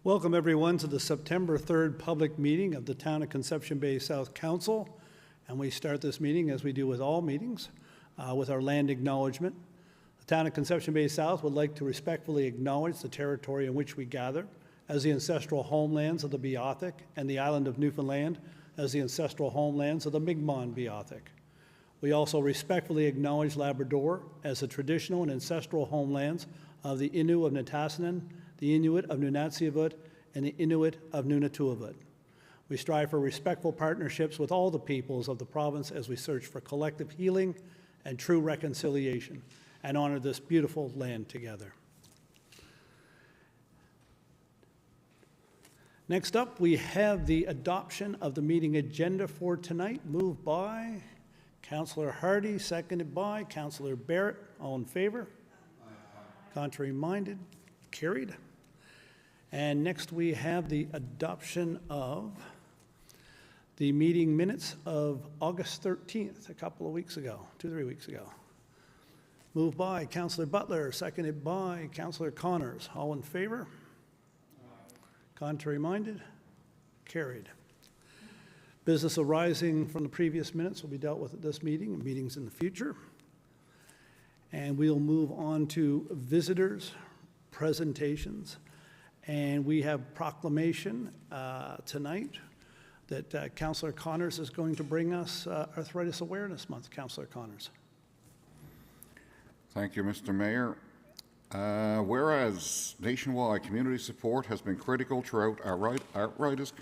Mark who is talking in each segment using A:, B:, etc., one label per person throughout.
A: Welcome everyone to the September 3rd public meeting of the Town of Conception Bay South Council. And we start this meeting, as we do with all meetings, with our land acknowledgement. The Town of Conception Bay South would like to respectfully acknowledge the territory in which we gather as the ancestral homelands of the Beothuk and the island of Newfoundland as the ancestral homelands of the Mi'kmaq Beothuk. We also respectfully acknowledge Labrador as the traditional and ancestral homelands of the Innu of Nitassinan, the Inuit of Nunatsiavut, and the Inuit of Nunatuavut. We strive for respectful partnerships with all the peoples of the province as we search for collective healing and true reconciliation and honor this beautiful land together. Next up, we have the adoption of the meeting agenda for tonight, moved by Councillor Hardy, seconded by Councillor Barrett. All in favor? Contrary minded? Carried. And next we have the adoption of the meeting minutes of August 13th, a couple of weeks ago, 2-3 weeks ago. Moved by Councillor Butler, seconded by Councillor Connors. All in favor? Contrary minded? Carried. Business arising from the previous minutes will be dealt with at this meeting and meetings in the future. And we'll move on to visitors, presentations. And we have proclamation tonight that Councillor Connors is going to bring us Arthritis Awareness Month. Councillor Connors.
B: Thank you, Mr. Mayor. Whereas nationwide community support has been critical throughout Arthritis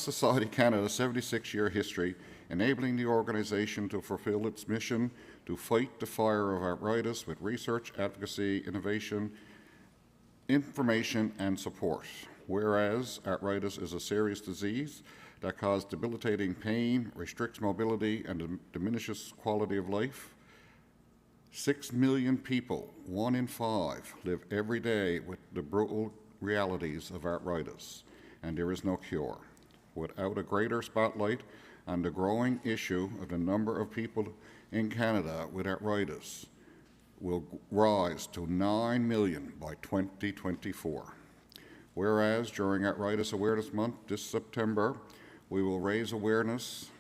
B: Society Canada's 76-year history, enabling the organisation to fulfil its mission to fight the fire of arthritis with research, advocacy, innovation, information and support. Whereas arthritis is a serious disease that causes debilitating pain, restricts mobility and diminishes quality of life. 6 million people, 1 in 5, live every day with the brutal realities of arthritis, and there is no cure. Without a greater spotlight on the growing issue of the number of people in Canada with arthritis, will rise to 9 million by 2024. Whereas during Arthritis Awareness Month this September, we will raise awareness,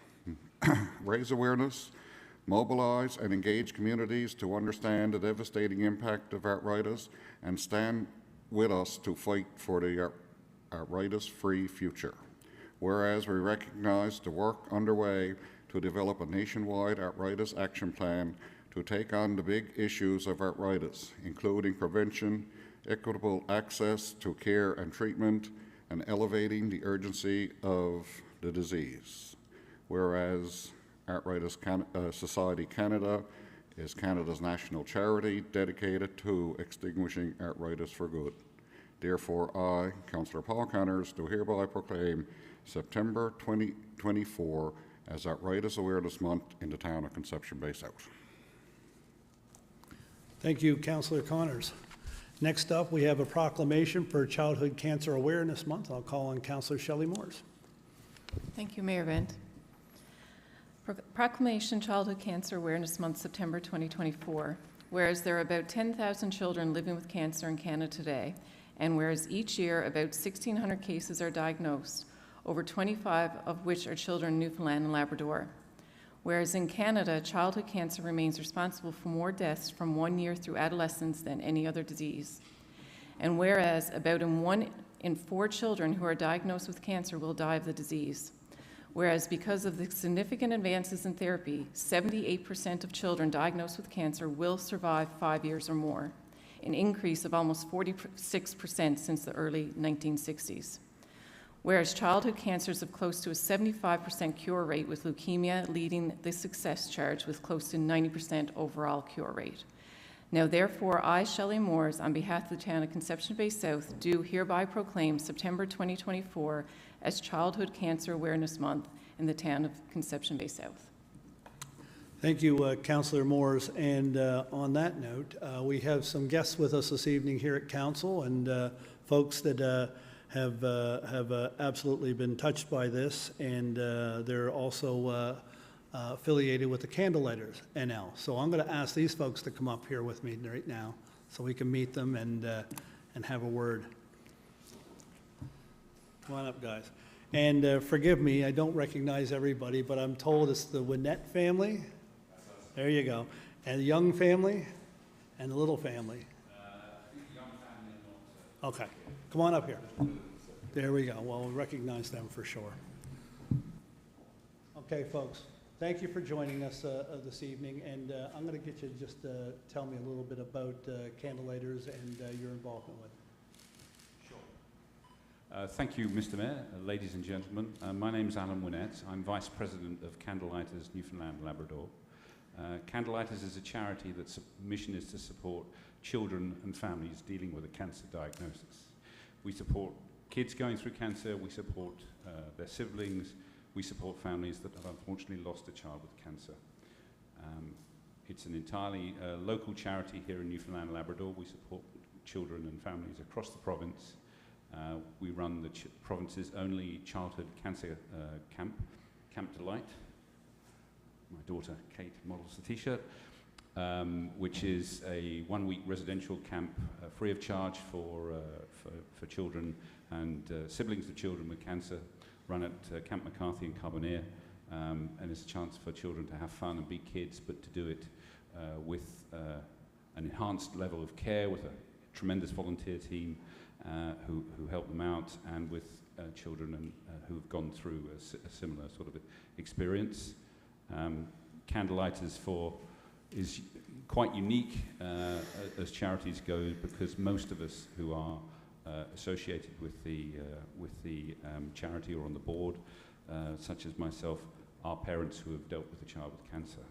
B: mobilize and engage communities to understand the devastating impact of arthritis and stand with us to fight for the arthritis-free future. Whereas we recognize the work underway to develop a nationwide arthritis action plan to take on the big issues of arthritis, including prevention, equitable access to care and treatment, and elevating the urgency of the disease. Whereas Arthritis Society Canada is Canada's national charity dedicated to extinguishing arthritis for good. Therefore, I, Councillor Paul Connors, do hereby proclaim September 2024 as Arthritis Awareness Month in the Town of Conception Bay South.
A: Thank you, Councillor Connors. Next up, we have a proclamation for Childhood Cancer Awareness Month. I'll call on Councillor Shelley Moores.
C: Thank you, Mayor Vent. Proclamation Childhood Cancer Awareness Month, September 2024. Whereas there are about 10,000 children living with cancer in Canada today, and whereas each year about 1,600 cases are diagnosed, over 25 of which are children in Newfoundland and Labrador. Whereas in Canada, childhood cancer remains responsible for more deaths from 1 year through adolescence than any other disease. And whereas about 1 in 4 children who are diagnosed with cancer will die of the disease. Whereas because of the significant advances in therapy, 78% of children diagnosed with cancer will survive 5 years or more, an increase of almost 46% since the early 1960s. Whereas childhood cancers have close to a 75% cure rate, with leukemia leading the success charge with close to 90% overall cure rate. Now therefore, I, Shelley Moores, on behalf of the Town of Conception Bay South, do hereby proclaim September 2024 as Childhood Cancer Awareness Month in the Town of Conception Bay South.
A: Thank you, Councillor Moores. And on that note, we have some guests with us this evening here at Council, and folks that have absolutely been touched by this, and they're also affiliated with the Candlelighters NL. So I'm going to ask these folks to come up here with me right now so we can meet them and have a word. Come on up, guys. And forgive me, I don't recognize everybody, but I'm told it's the Winnett family. There you go. And the Young family and the Little family. Okay, come on up here. There we go. Well, we recognize them for sure. Okay, folks, thank you for joining us this evening, and I'm going to get you to just tell me a little bit about Candlelighters and your involvement with it.
D: Thank you, Mr. Mayor, ladies and gentlemen. My name is Alan Winnett. I'm Vice President of Candlelighters Newfoundland Labrador. Candlelighters is a charity that's mission is to support children and families dealing with a cancer diagnosis. We support kids going through cancer, we support their siblings, we support families that have unfortunately lost a child with cancer. It's an entirely local charity here in Newfoundland Labrador. We support children and families across the province. We run the province's only childhood cancer camp, Camp Delight. My daughter Kate models the t-shirt, which is a one-week residential camp free of charge for children and siblings of children with cancer, run at Camp McCarthy in Carbonear, and it's a chance for children to have fun and be kids, but to do it with an enhanced level of care, with a tremendous volunteer team who help them out, and with children who've gone through a similar sort of experience. Candlelighters is quite unique as charities go, because most of us who are associated with the charity or on the board, such as myself, are parents who have dealt with a child with cancer.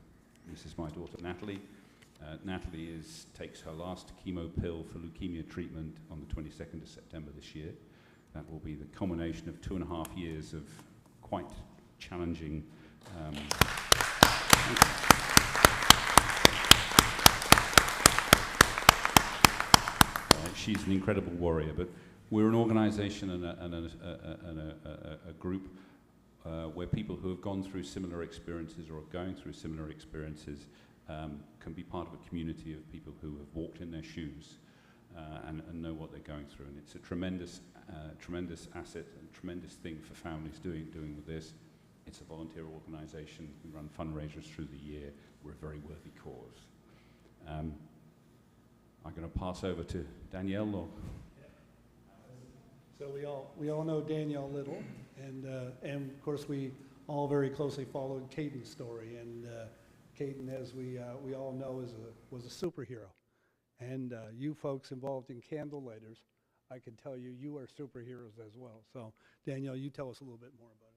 D: This is my daughter Natalie. Natalie takes her last chemo pill for leukemia treatment on the 22nd of September this year. That will be the culmination of 2.5 years of quite challenging she's an incredible warrior, but we're an organization and a group where people who have gone through similar experiences or are going through similar experiences can be part of a community of people who have walked in their shoes and know what they're going through. And it's a tremendous asset and tremendous thing for families doing with this. It's a volunteer organisation. We run fundraisers through the year. We're a very worthy cause. I'm going to pass over to Danielle.
A: So we all know Danielle Little, and of course we all very closely followed Caden's story. And Caden, as we all know, was a superhero. And you folks involved in Candlelighters, I can tell you, you are superheroes as well. So Danielle, you tell us a little bit more about it.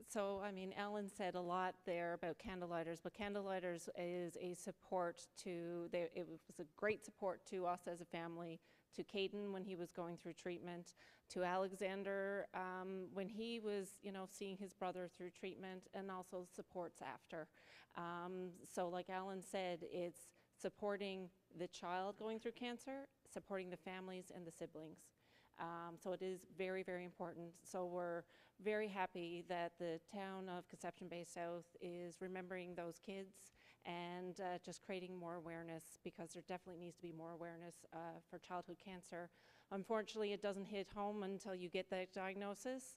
E: So, I mean, Ellen said a lot there about Candlelighters, but Candlelighters is a support it was a great support to us as a family, to Caden when he was going through treatment, to Alexander when he was, seeing his brother through treatment, and also supports after. So like Alan said, it's supporting the child going through cancer, supporting the families and the siblings. So it is very, very important. So we're very happy that the town of Conception Bay South is remembering those kids and just creating more awareness, because there definitely needs to be more awareness for childhood cancer. Unfortunately, it doesn't hit home until you get that diagnosis,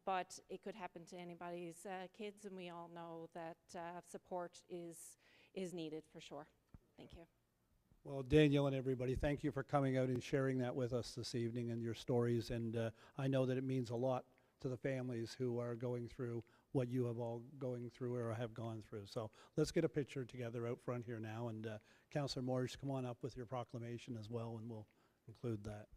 E: but it could happen to anybody's kids, and we all know that support is needed for sure. Thank you.
A: Well, Danielle and everybody, thank you for coming out and sharing that with us this evening and your stories. And I know that it means a lot to the families who are going through what you have all going through or have gone through. So let's get a picture together out front here now. And Councillor Morris, come on up with your proclamation as well, and we'll include that.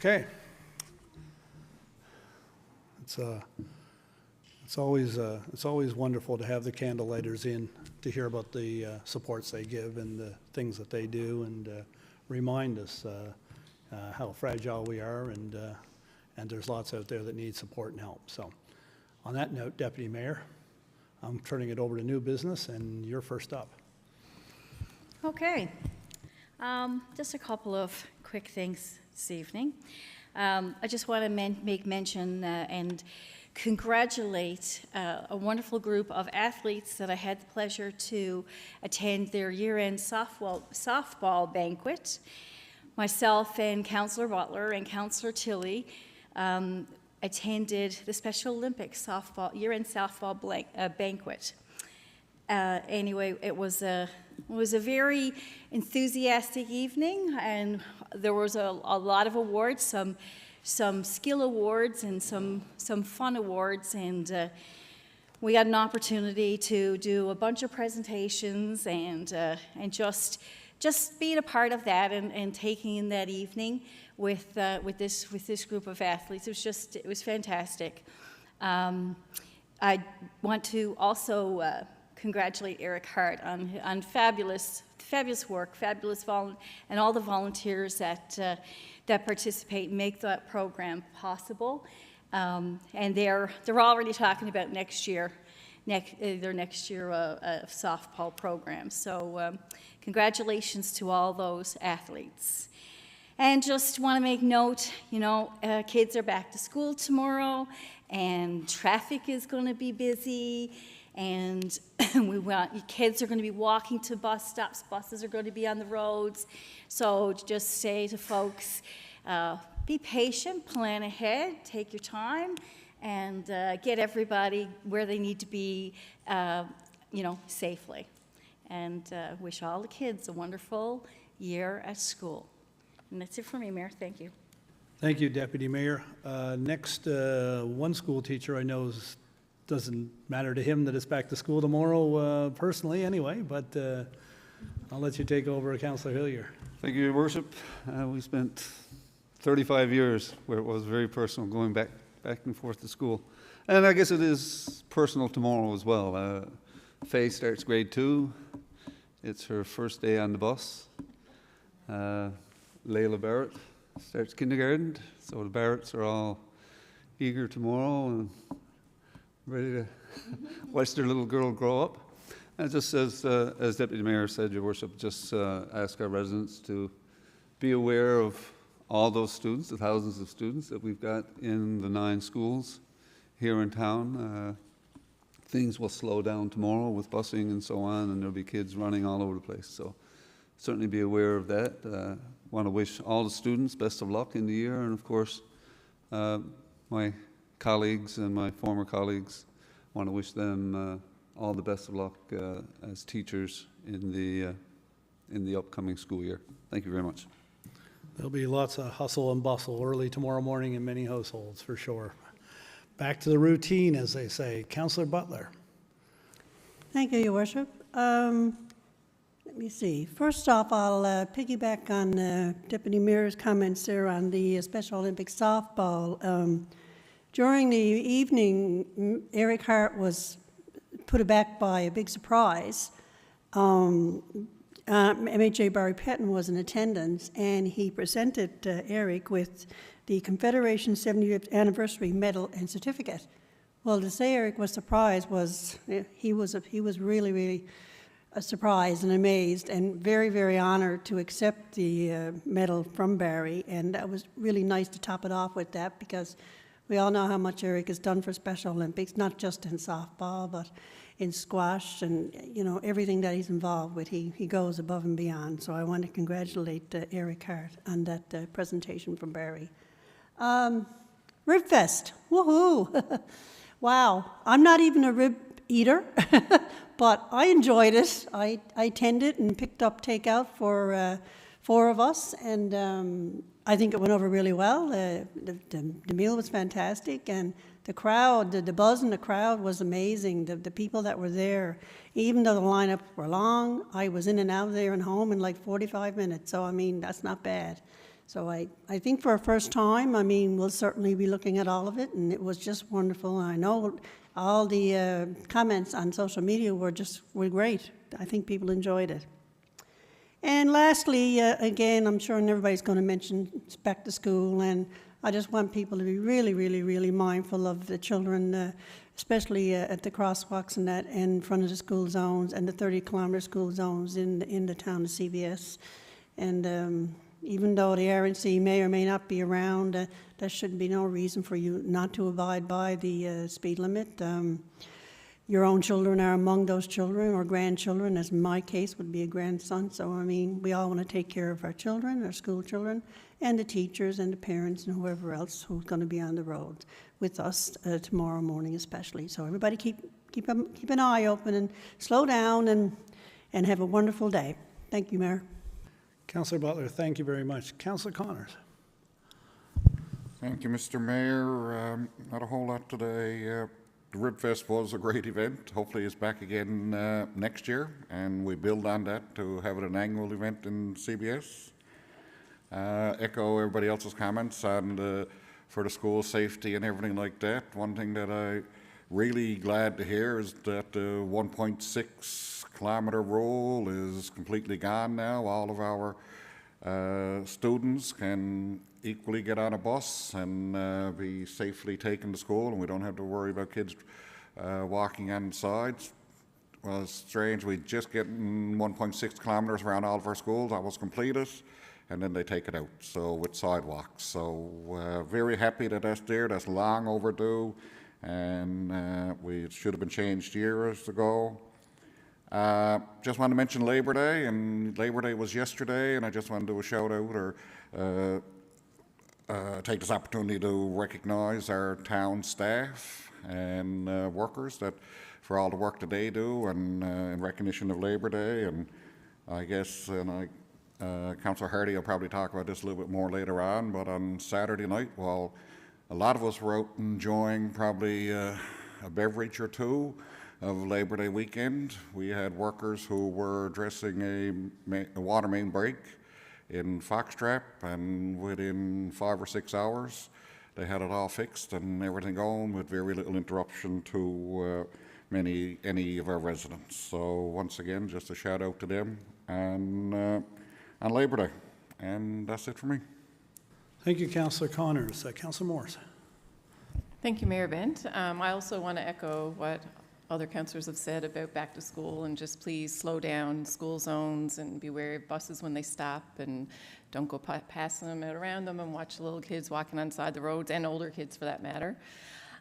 A: Okay. It's always wonderful to have the candlelighters in, to hear about the supports they give and the things that they do, and remind us how fragile we are, and there's lots out there that need support and help. So on that note, Deputy Mayor, I'm turning it over to new business, and you're first up.
F: Okay. Just a couple of quick things this evening. I just want to make mention and congratulate a wonderful group of athletes that I had the pleasure to attend their year-end softball banquet. Myself and Councillor Butler and Councillor Tilley attended the Special Olympics year-end softball banquet. Anyway, it was a very enthusiastic evening, and there was a lot of awards, some skill awards and some fun awards, and we had an opportunity to do a bunch of presentations and just being a part of that and taking in that evening with this group of athletes. It was fantastic. I want to also congratulate Eric Hart on fabulous work, and all the volunteers that participate and make that program possible. And they're already talking about next year softball program. So congratulations to all those athletes. And just want to make note, kids are back to school tomorrow, and traffic is going to be busy. And kids are going to be walking to bus stops. Buses are going to be on the roads. So just say to folks, be patient, plan ahead, take your time, and get everybody where they need to be, safely. And wish all the kids a wonderful year at school. And that's it for me, Mayor. Thank you.
A: Thank you, Deputy Mayor. Next, one school teacher I know doesn't matter to him that it's back to school tomorrow, personally anyway, but I'll let you take over, Councillor Hillier.
G: Thank you, Your Worship. We spent 35 years where it was very personal, going back and forth to school. And I guess it is personal tomorrow as well. Faye starts grade 2. It's her first day on the bus. Layla Barrett starts kindergarten, so the Barretts are all eager tomorrow and ready to watch their little girl grow up. And just as Deputy Mayor said, Your Worship, just ask our residents to be aware of all those students, the thousands of students that we've got in the 9 schools here in town. Things will slow down tomorrow with busing and so on, and there'll be kids running all over the place. So certainly be aware of that. Want to wish all the students best of luck in the year, and of course, my colleagues and my former colleagues, want to wish them all the best of luck as teachers in the upcoming school year. Thank you very much.
A: There'll be lots of hustle and bustle early tomorrow morning in many households, for sure. Back to the routine, as they say. Councillor Butler.
H: Thank you, Your Worship. Let me see. First off, I'll piggyback on Deputy Mayor's comments there on the Special Olympics softball. During the evening, Eric Hart was put aback by a big surprise. MHA Barry Petton was in attendance, and he presented Eric with the Confederation 75th Anniversary Medal and Certificate. Well, to say Eric was surprised he was really, really surprised and amazed, and very, very honored to accept the medal from Barry. And that was really nice to top it off with that, because we all know how much Eric has done for Special Olympics, not just in softball, but in squash and, everything that he's involved with. He goes above and beyond. So I want to congratulate Eric Hart on that presentation from Barry. Rib Fest, woohoo! Wow, I'm not even a rib eater, but I enjoyed it. I attended and picked up takeout for 4 of us, and I think it went over really well. The meal was fantastic, and the crowd, the buzz in the crowd was amazing. The people that were there, even though the lineups were long, I was in and out of there and home in like 45 minutes, so I mean, that's not bad. So I think for a first time, I mean, we'll certainly be looking at all of it, and it was just wonderful. I know all the comments on social media were great. I think people enjoyed it. And lastly, again, I'm sure everybody's going to mention it's back to school, and I just want people to be really, really, really mindful of the children, especially at the crosswalks and that in front of the school zones and the 30-kilometer school zones in the town of CBS. And even though the RNC may or may not be around, there should be no reason for you not to abide by the speed limit. Your own children are among those children, or grandchildren, as in my case would be a grandson. So, I mean, we all want to take care of our children, our school children, and the teachers and the parents and whoever else who's going to be on the road with us tomorrow morning especially. So everybody keep an eye open and slow down and have a wonderful day. Thank you, Mayor.
A: Councillor Butler, thank you very much. Councillor Connors.
B: Thank you, Mr. Mayor. Not a whole lot today. The Ribfest was a great event. Hopefully it's back again next year, and we build on that to have it an annual event in CBS. Echo everybody else's comments on for the school safety and everything like that. One thing that I really glad to hear is that the 1.6 kilometre rule is completely gone now. All of our students can equally get on a bus and be safely taken to school, and we don't have to worry about kids walking on the sides. Well, it's strange, we just getting 1.6 kilometres around all of our schools. That was completed, and then they take it out, so with sidewalks. So very happy that that's there. That's long overdue, and it should have been changed years ago. Just want to mention Labor Day, and Labor Day was yesterday, and I just want to do a shout out or take this opportunity to recognise our town staff and workers for all the work that they do, and in recognition of Labor Day. And I guess, Councillor Hardy will probably talk about this a little bit more later on, but on Saturday night, while a lot of us were out enjoying probably a beverage or two of Labor Day weekend, we had workers who were addressing a water main break in Foxtrap, and within 5 or 6 hours they had it all fixed and everything going with very little interruption to any of our residents. So once again, just a shout out to them and on Labor Day. And that's it for me.
A: Thank you, Councillor Connors. Councillor Morris.
C: Thank you, Mayor Bent. I also want to echo what other councillors have said about back to school, and just please slow down school zones and be wary of buses when they stop, and don't go past them out around them, and watch little kids walking on side the roads, and older kids for that matter.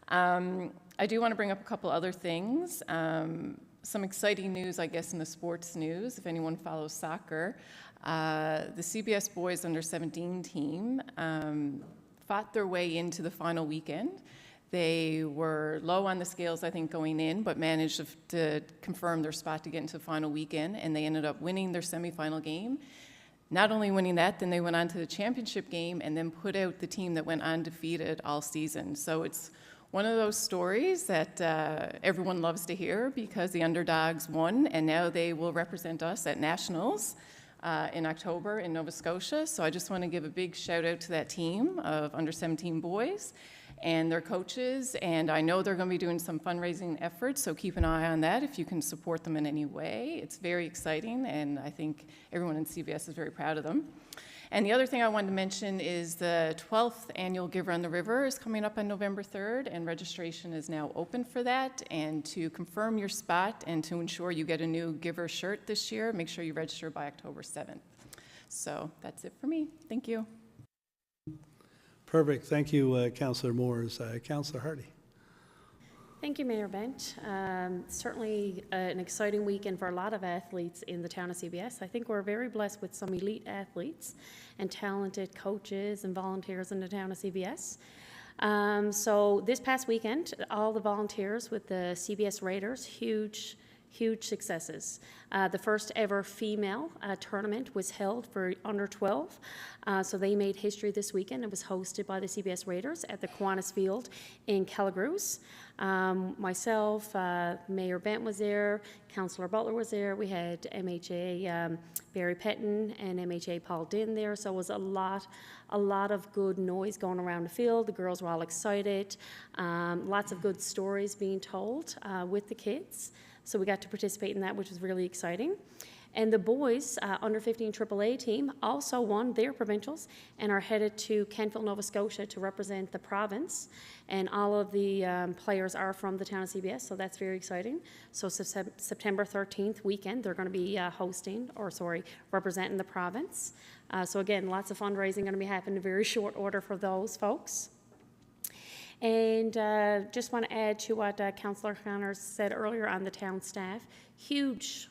C: I do want to bring up a couple other things. Some exciting news, I guess, in the sports news, if anyone follows soccer. The CBS boys under 17 team fought their way into the final weekend. They were low on the scales, I think, going in, but managed to confirm their spot to get into the final weekend, and they ended up winning their semifinal game. Not only winning that, then they went on to the championship game and then put out the team that went undefeated all season. So it's one of those stories that everyone loves to hear, because the underdogs won, and now they will represent us at Nationals in October in Nova Scotia. So I just want to give a big shout out to that team of under 17 boys and their coaches, and I know they're going to be doing some fundraising efforts, so keep an eye on that if you can support them in any way. It's very exciting, and I think everyone in CBS is very proud of them. And the other thing I wanted to mention is the 12th annual Giver on the River is coming up on November 3rd, and registration is now open for that. And to confirm your spot and to ensure you get a new Giver shirt this year, make sure you register by October 7th. So that's it for me. Thank you.
A: Perfect. Thank you, Councillor Moores. Councillor Hardy.
I: Thank you, Mayor Bent. Certainly an exciting weekend for a lot of athletes in the town of CBS. I think we're very blessed with some elite athletes and talented coaches and volunteers in the town of CBS. So this past weekend, all the volunteers with the CBS Raiders, huge huge successes. The first ever female tournament was held for under 12, so they made history this weekend. It was hosted by the CBS Raiders at the Kiwanis Field in Calagruis. Myself, Mayor Bent was there, Councillor Butler was there, we had MHA Barry Petton and MHA Paul Dinn there, so it was a lot of good noise going around the field. The girls were all excited, lots of good stories being told with the kids. So we got to participate in that, which was really exciting. And the boys, under 15 AAA team, also won their provincials and are headed to Kentville, Nova Scotia to represent the province. And all of the players are from the town of CBS, so that's very exciting. So September 13th weekend, they're going to be representing the province. So again, lots of fundraising going to be happening in very short order for those folks. And just want to add to what Councillor Connors said earlier on the town staff. Huge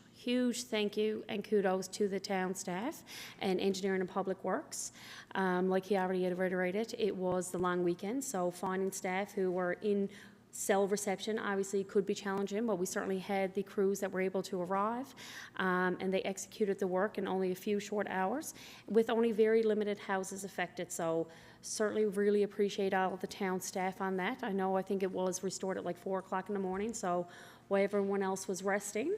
I: thank you and kudos to the town staff and engineering and public works. Like he already had reiterated, it was the long weekend, so finding staff who were in cell reception obviously could be challenging, but we certainly had the crews that were able to arrive, and they executed the work in only a few short hours with only very limited houses affected. So certainly really appreciate all of the town staff on that. I think it was restored at like 4 o'clock in the morning, so while everyone else was resting,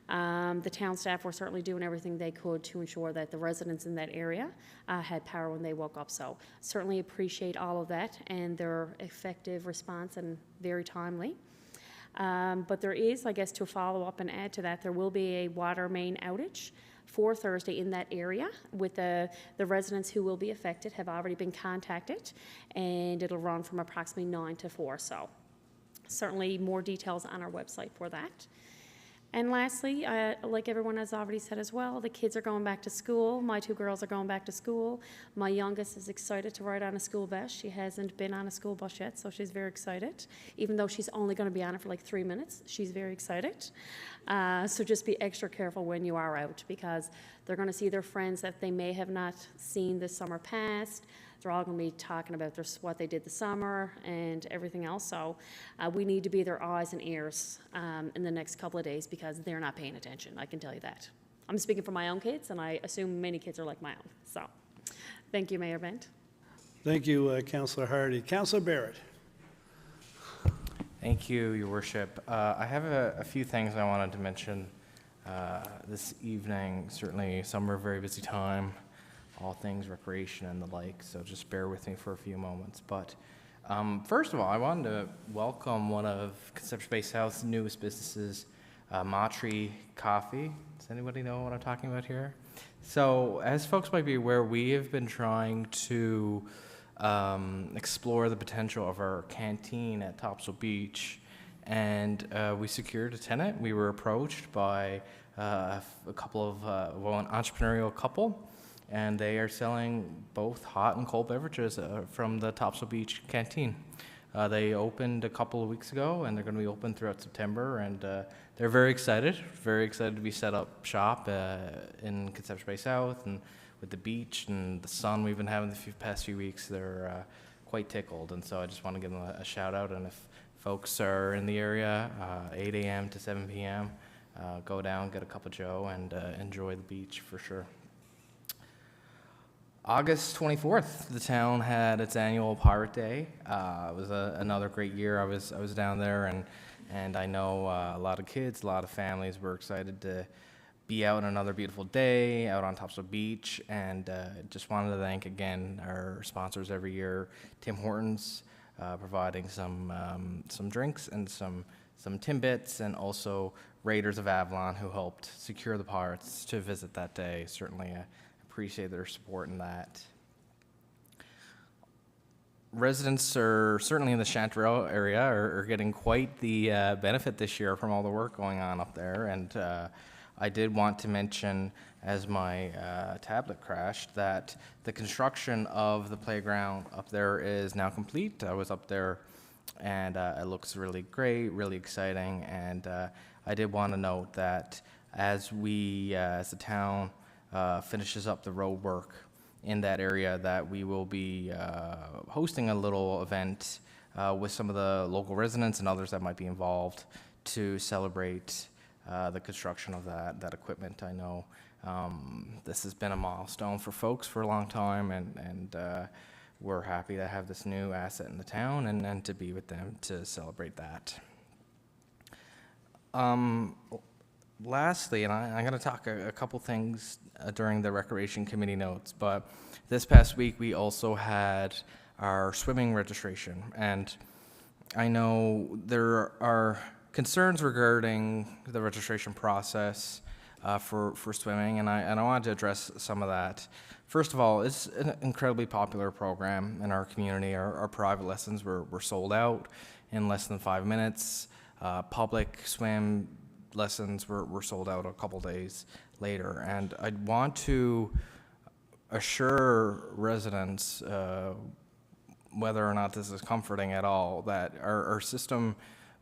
I: the town staff were certainly doing everything they could to ensure that the residents in that area had power when they woke up. So certainly appreciate all of that and their effective response and very timely. But there is, I guess, to follow up and add to that, there will be a water main outage for Thursday in that area with the residents who will be affected have already been contacted, and it'll run from approximately 9 to 4. So certainly more details on our website for that. And lastly, like everyone has already said as well, the kids are going back to school. My 2 girls are going back to school. My youngest is excited to ride on a school bus. She hasn't been on a school bus yet, so she's very excited. Even though she's only going to be on it for like 3 minutes, she's very excited. So just be extra careful when you are out, because they're going to see their friends that they may have not seen this summer past. They're all going to be talking about what they did this summer and everything else. So we need to be their eyes and ears in the next couple of days, because they're not paying attention, I can tell you that. I'm speaking for my own kids, and I assume many kids are like my own. So thank you, Mayor Bent.
A: Thank you, Councillor Hardy. Councillor Barrett.
J: Thank you, Your Worship. I have a few things I wanted to mention this evening. Certainly, summer, very busy time. All things recreation and the like, so just bear with me for a few moments. But first of all, I wanted to welcome one of Conception Bay South's newest businesses, Matri Coffee. Does anybody know what I'm talking about here? So, as folks might be aware, we have been trying to explore the potential of our canteen at Topsail Beach, and we secured a tenant. We were approached by an entrepreneurial couple, and they are selling both hot and cold beverages from the Topsail Beach canteen. They opened a couple of weeks ago, and they're going to be open throughout September, and they're very excited to be set up shop in Conception Bay South, and with the beach and the sun we've been having the past few weeks, they're quite tickled, and so I just want to give them a shout out. And if folks are in the area, 8 a.m. to 7 p.m., go down, get a cup of joe, and enjoy the beach for sure. August 24th, the town had its annual Pirate Day. It was another great year. I was down there, and I know a lot of kids, a lot of families were excited to be out on another beautiful day out on Topsail Beach, and just wanted to thank again our sponsors every year, Tim Hortons, providing some drinks and some Timbits, and also Raiders of Avalon, who helped secure the Pirates to visit that day. Certainly appreciate their support in that. Residents are certainly in the Chanterelle area are getting quite the benefit this year from all the work going on up there, and I did want to mention, as my tablet crashed, that the construction of the playground up there is now complete. I was up there, and it looks really great, really exciting, and I did want to note that as the town finishes up the road work in that area, that we will be hosting a little event with some of the local residents and others that might be involved to celebrate the construction of that equipment. I know this has been a milestone for folks for a long time, and we're happy to have this new asset in the town and to be with them to celebrate that. Lastly, and I'm going to talk a couple things during the Recreation Committee notes, but this past week we also had our swimming registration, and I know there are concerns regarding the registration process for swimming, and I wanted to address some of that. First of all, it's an incredibly popular program in our community. Our private lessons were sold out in less than 5 minutes. Public swim lessons were sold out a couple days later, and I'd want to assure residents, whether or not this is comforting at all, that our system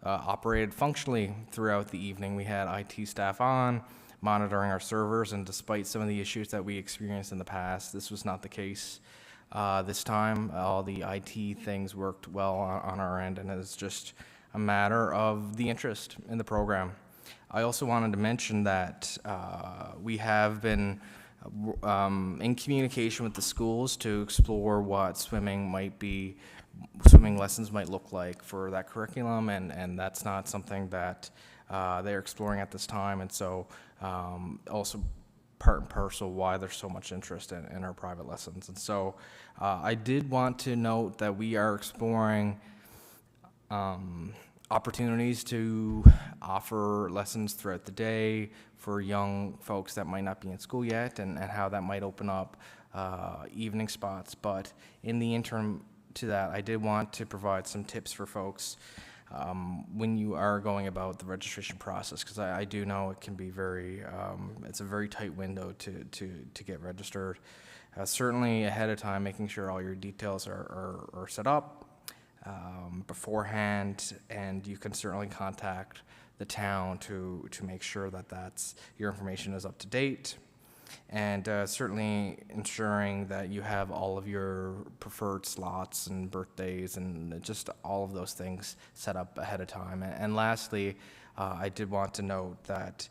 J: operated functionally throughout the evening. We had IT staff on monitoring our servers, and despite some of the issues that we experienced in the past, this was not the case this time. All the IT things worked well on our end, and it's just a matter of the interest in the program. I also wanted to mention that we have been in communication with the schools to explore what swimming lessons might look like for that curriculum, and that's not something that they're exploring at this time, and so also part and parcel why there's so much interest in our private lessons. And so I did want to note that we are exploring opportunities to offer lessons throughout the day for young folks that might not be in school yet, and how that might open up evening spots. But in the interim to that, I did want to provide some tips for folks when you are going about the registration process, because I do know it can be it's a very tight window to get registered. Certainly ahead of time, making sure all your details are set up beforehand, and you can certainly contact the town to make sure that your information is up to date, and certainly ensuring that you have all of your preferred slots and birthdays and just all of those things set up ahead of time. And lastly, I did want to note that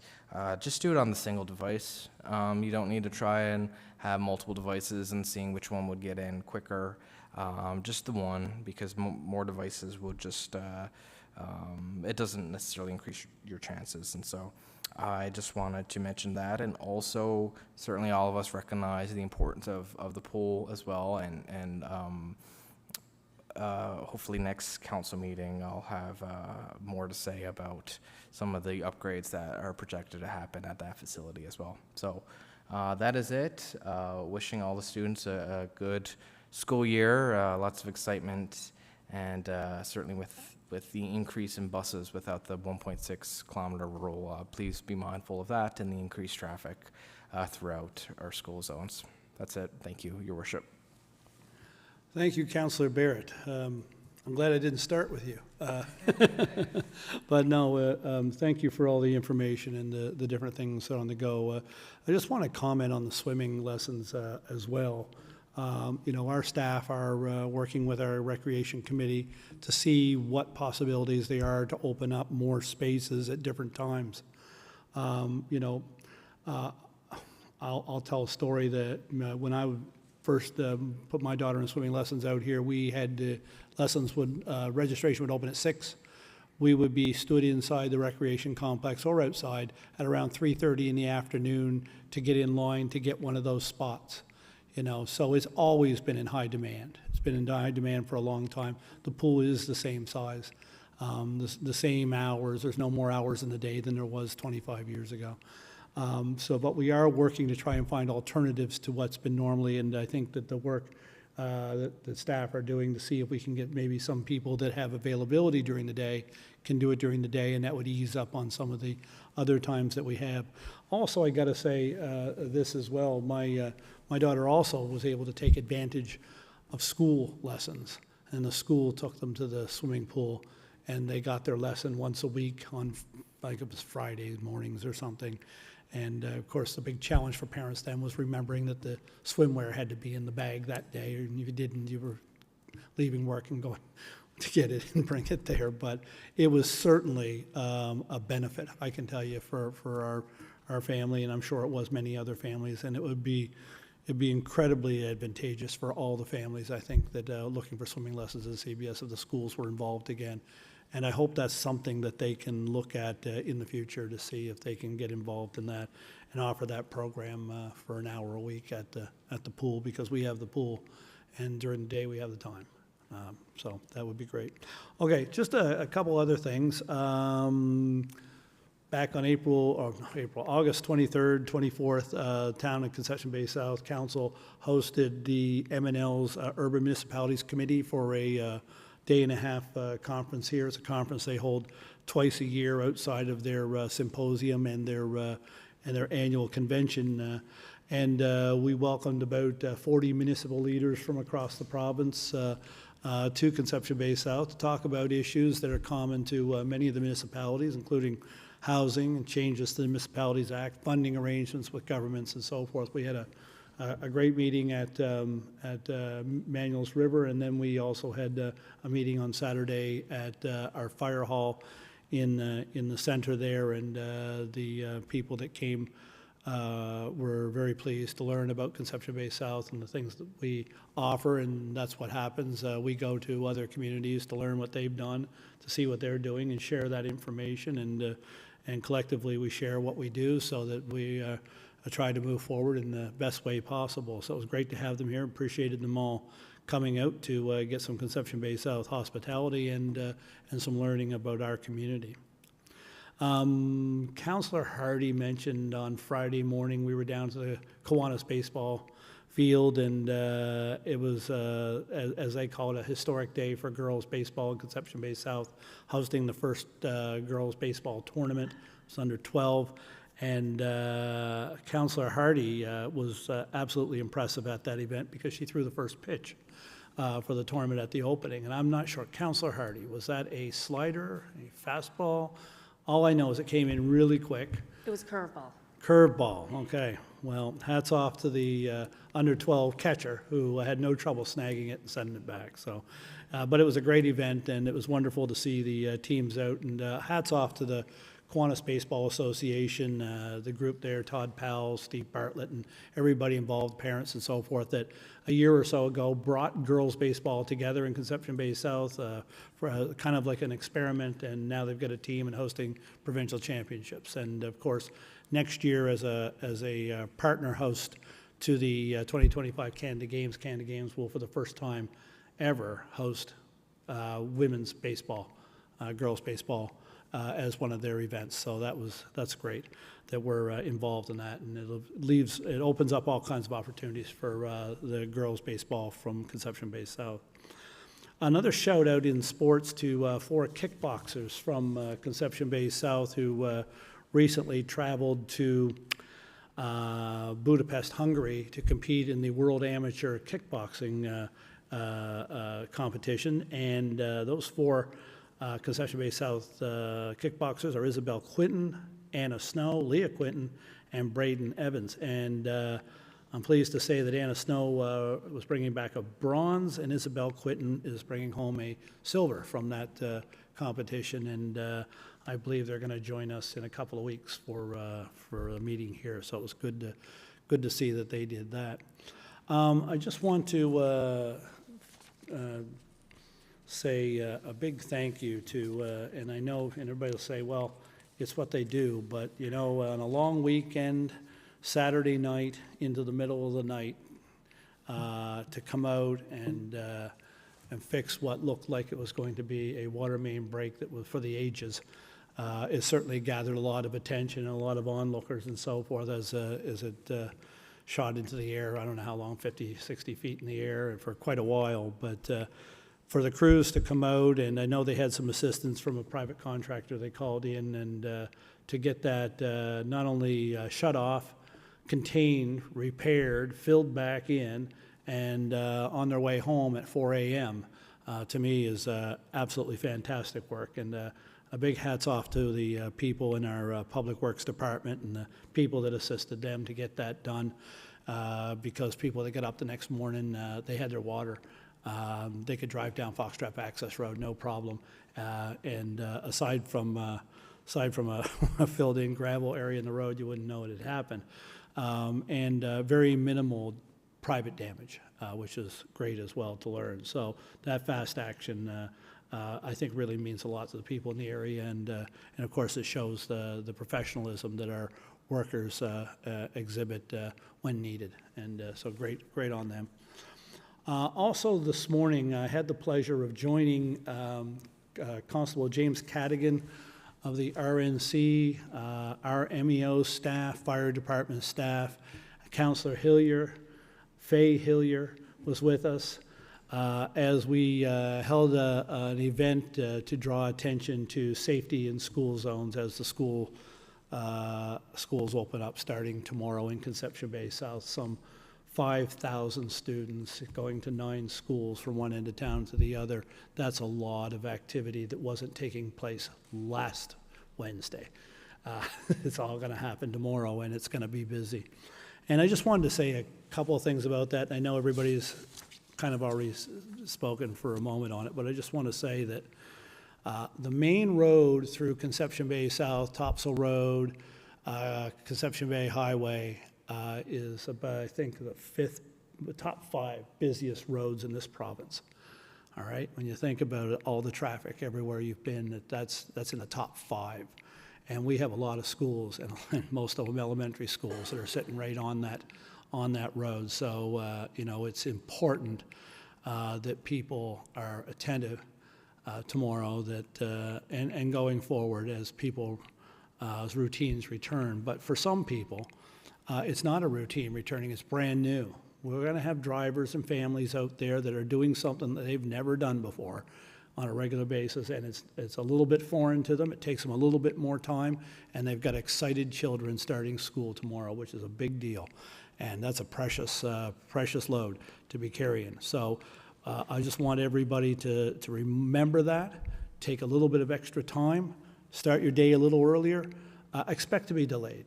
J: just do it on the single device. You don't need to try and have multiple devices and seeing which one would get in quicker. Just the one, because more devices will just, it doesn't necessarily increase your chances. And so I just wanted to mention that. And also, certainly all of us recognize the importance of the pool as well. And hopefully next council meeting, I'll have more to say about some of the upgrades that are projected to happen at that facility as well. So that is it. Wishing all the students a good school year, lots of excitement, and certainly with the increase in buses without the 1.6 kilometer rule, please be mindful of that and the increased traffic throughout our school zones. That's it. Thank you, Your Worship.
A: Thank you, Councillor Barrett. I'm glad I didn't start with you. But no, thank you for all the information and the different things on the go. I just want to comment on the swimming lessons as well. Our staff are working with our recreation committee to see what possibilities there are to open up more spaces at different times. I'll tell a story that when I first put my daughter in swimming lessons out here, we had registration would open at 6. We would be stood inside the recreation complex or outside at around 3:30 in the afternoon to get in line to get one of those spots. So it's always been in high demand. It's been in high demand for a long time. The pool is the same size, the same hours. There's no more hours in the day than there was 25 years ago. But we are working to try and find alternatives to what's been normally, and I think that the work that the staff are doing to see if we can get maybe some people that have availability during the day can do it during the day, and that would ease up on some of the other times that we have. Also, I got to say this as well. My daughter also was able to take advantage of school lessons, and the school took them to the swimming pool, and they got their lesson once a week on, like it was Friday mornings or something. And of course, the big challenge for parents then was remembering that the swimwear had to be in the bag that day, and if you didn't, you were leaving work and going to get it and bring it there, but it was certainly a benefit, I can tell you, for our family, and I'm sure it was many other families, and it'd be incredibly advantageous for all the families, I think, that looking for swimming lessons at CBS if the schools were involved again. And I hope that's something that they can look at in the future to see if they can get involved in that and offer that program for an hour a week at the pool, because we have the pool, and during the day we have the time. So that would be great. Okay, just a couple other things. Back on August 23rd, 24th, Town of Conception Bay South Council hosted the M&L's Urban Municipalities Committee for a day-and-a-half conference here. It's a conference they hold twice a year outside of their symposium and their annual convention. And we welcomed about 40 municipal leaders from across the province to Conception Bay South to talk about issues that are common to many of the municipalities, including housing and changes to the Municipalities Act, funding arrangements with governments and so forth. We had a great meeting at Manuel's River, and then we also had a meeting on Saturday at our fire hall in the center there, and the people that came were very pleased to learn about Conception Bay South and the things that we offer, and that's what happens. We go to other communities to learn what they've done, to see what they're doing, and share that information, and collectively we share what we do so that we try to move forward in the best way possible. So it was great to have them here. Appreciated them all coming out to get some Conception Bay South hospitality and some learning about our community. Councillor Hardy mentioned on Friday morning we were down to the Kiwanis baseball field, and it was, as they call it, a historic day for girls baseball in Conception Bay South, hosting the first girls baseball tournament. It's under 12, and Councillor Hardy was absolutely impressive at that event because she threw the first pitch for the tournament at the opening. And I'm not sure, Councillor Hardy, was that a slider, a fastball? All I know is it came in really quick.
I: It was curveball.
A: Curveball, okay. Well, hats off to the under 12 catcher who had no trouble snagging it and sending it back. So, but it was a great event, and it was wonderful to see the teams out. And hats off to the Kiwanis Baseball Association, the group there, Todd Powell, Steve Bartlett, and everybody involved, parents and so forth, that a year or so ago brought girls baseball together in Conception Bay South for kind of like an experiment, and now they've got a team and hosting provincial championships. And of course, next year as a partner host to the 2025 Canada Games will for the first time ever host women's baseball, girls baseball, as one of their events. So that's great that we're involved in that, and it opens up all kinds of opportunities for the girls baseball from Conception Bay South. Another shout out in sports to 4 kickboxers from Conception Bay South who recently traveled to Budapest, Hungary to compete in the World Amateur Kickboxing competition, and those 4 Conception Bay South kickboxers are Isabel Quinton, Anna Snow, Leah Quinton, and Braden Evans. And I'm pleased to say that Anna Snow was bringing back a bronze, and Isabel Quinton is bringing home a silver from that competition. And I believe they're going to join us in a couple of weeks for a meeting here. So it was good to see that they did that. I just want to say a big thank you to, and I know, and everybody will say, well, it's what they do, but you know, on a long weekend, Saturday night into the middle of the night, to come out and fix what looked like it was going to be a water main break that was for the ages, it certainly gathered a lot of attention and a lot of onlookers and so forth as it shot into the air. I don't know how long, 50, 60 feet in the air for quite a while, but for the crews to come out, and I know they had some assistance from a private contractor they called in, and to get that not only shut off, contained, repaired, filled back in, and on their way home at 4 a.m., to me is absolutely fantastic work. And a big hats off to the people in our Public Works Department and the people that assisted them to get that done, because people that got up the next morning, they had their water They could drive down Foxtrap Access Road, no problem. Aside from a filled-in gravel area in the road, you wouldn't know it had happened. Very minimal private damage, which is great as well to learn. So that fast action, I think, really means a lot to the people in the area, and of course, it shows the professionalism that our workers exhibit when needed, and so great on them. Also this morning, I had the pleasure of joining Constable James Cadigan of the RNC, our MEO staff, fire department staff, Councillor Hillier, Faye Hillier was with us as we held an event to draw attention to safety in school zones as the schools open up starting tomorrow in Conception Bay South. Some 5,000 students going to 9 schools from one end of town to the other. That's a lot of activity that wasn't taking place last Wednesday. It's all going to happen tomorrow, and it's going to be busy. And I just wanted to say a couple of things about that. I know everybody's kind of already spoken for a moment on it, but I just want to say that the main road through Conception Bay South, Topsail Road, Conception Bay Highway, is about, I think, the top 5 busiest roads in this province. All right, when you think about it, all the traffic everywhere you've been, that's in the top 5. And we have a lot of schools, and most of them elementary schools, that are sitting right on that road. So you know, it's important that people are attentive tomorrow, that and going forward as routines return. But for some people, it's not a routine returning, it's brand new. We're going to have drivers and families out there that are doing something that they've never done before on a regular basis, and it's a little bit foreign to them. It takes them a little bit more time, and they've got excited children starting school tomorrow, which is a big deal. And that's a precious load to be carrying. So I just want everybody to remember that, take a little bit of extra time, start your day a little earlier, expect to be delayed.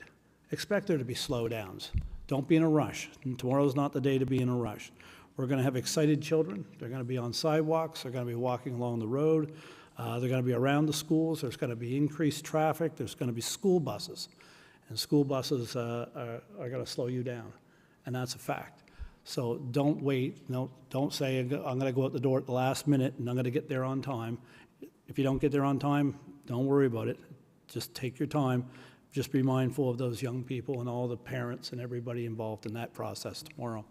A: Expect there to be slowdowns. Don't be in a rush. Tomorrow's not the day to be in a rush. We're going to have excited children. They're going to be on sidewalks. They're going to be walking along the road. They're going to be around the schools. There's going to be increased traffic. There's going to be school buses. And school buses are going to slow you down. And that's a fact. So don't wait. No, don't say, I'm going to go out the door at the last minute and I'm going to get there on time. If you don't get there on time, don't worry about it. Just take your time. Just be mindful of those young people and all the parents and everybody involved in that process tomorrow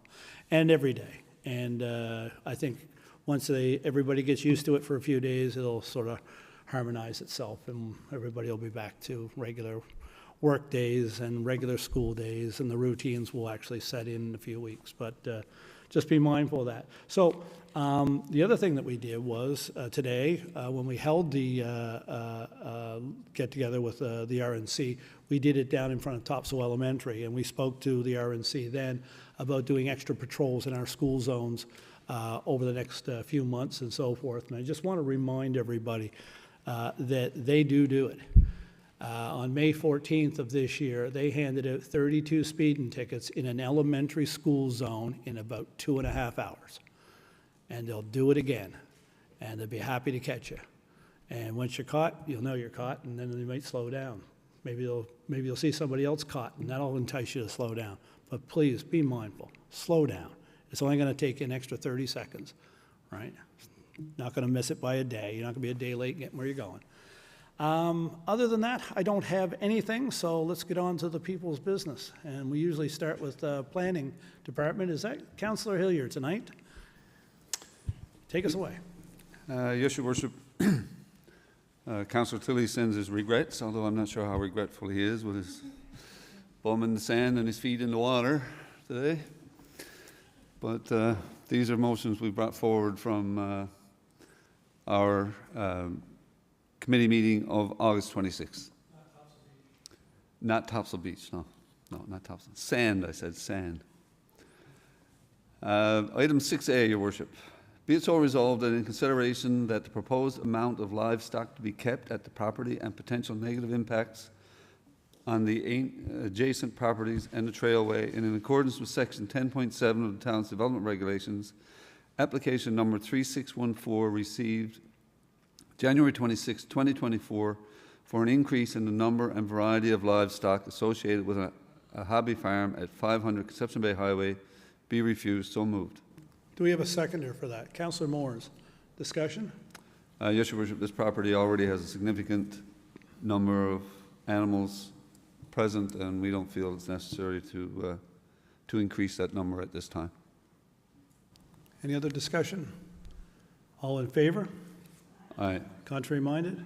A: and every day. And I think once everybody gets used to it for a few days, it'll sort of harmonize itself, and everybody will be back to regular work days and regular school days, and the routines will actually set in a few weeks. But just be mindful of that. So the other thing that we did was today, when we held the get-together with the RNC, we did it down in front of Topsail Elementary, and we spoke to the RNC then about doing extra patrols in our school zones over the next few months and so forth. And I just want to remind everybody that they do it. On May 14th of this year, they handed out 32 speeding tickets in an elementary school zone in about 2.5 hours. And they'll do it again, and they'll be happy to catch you. And once you're caught, you'll know you're caught, and then they might slow down. Maybe you'll see somebody else caught, and that'll entice you to slow down. But please, be mindful. Slow down. It's only going to take you an extra 30 seconds, right? Not going to miss it by a day. You're not going to be a day late getting where you're going. Other than that, I don't have anything, so let's get on to the people's business. And we usually start with the planning department. Is that Councillor Hillier tonight? Take us away.
G: Yes, Your Worship. Councillor Tilley sends his regrets, although I'm not sure how regretful he is with his bum in the sand and his feet in the water today. But these are motions we brought forward from our committee meeting of August 26th. Not Topsail Beach, no, not Topsail. Sand, I said, sand. Item 6A, Your Worship. Be it so resolved that in consideration that the proposed amount of livestock to be kept at the property and potential negative impacts on the adjacent properties and the trailway, and in accordance with Section 10.7 of the Town's Development Regulations, Application number 3614 received January 26, 2024 for an increase in the number and variety of livestock associated with a hobby farm at 500 Conception Bay Highway be refused. So moved.
A: Do we have a seconder for that? Councillor Moores, discussion?
G: Yes, Your Worship, this property already has a significant number of animals present, and we don't feel it's necessary to increase that number at this time.
A: Any other discussion? All in favor?
G: Aye.
A: Contrary minded?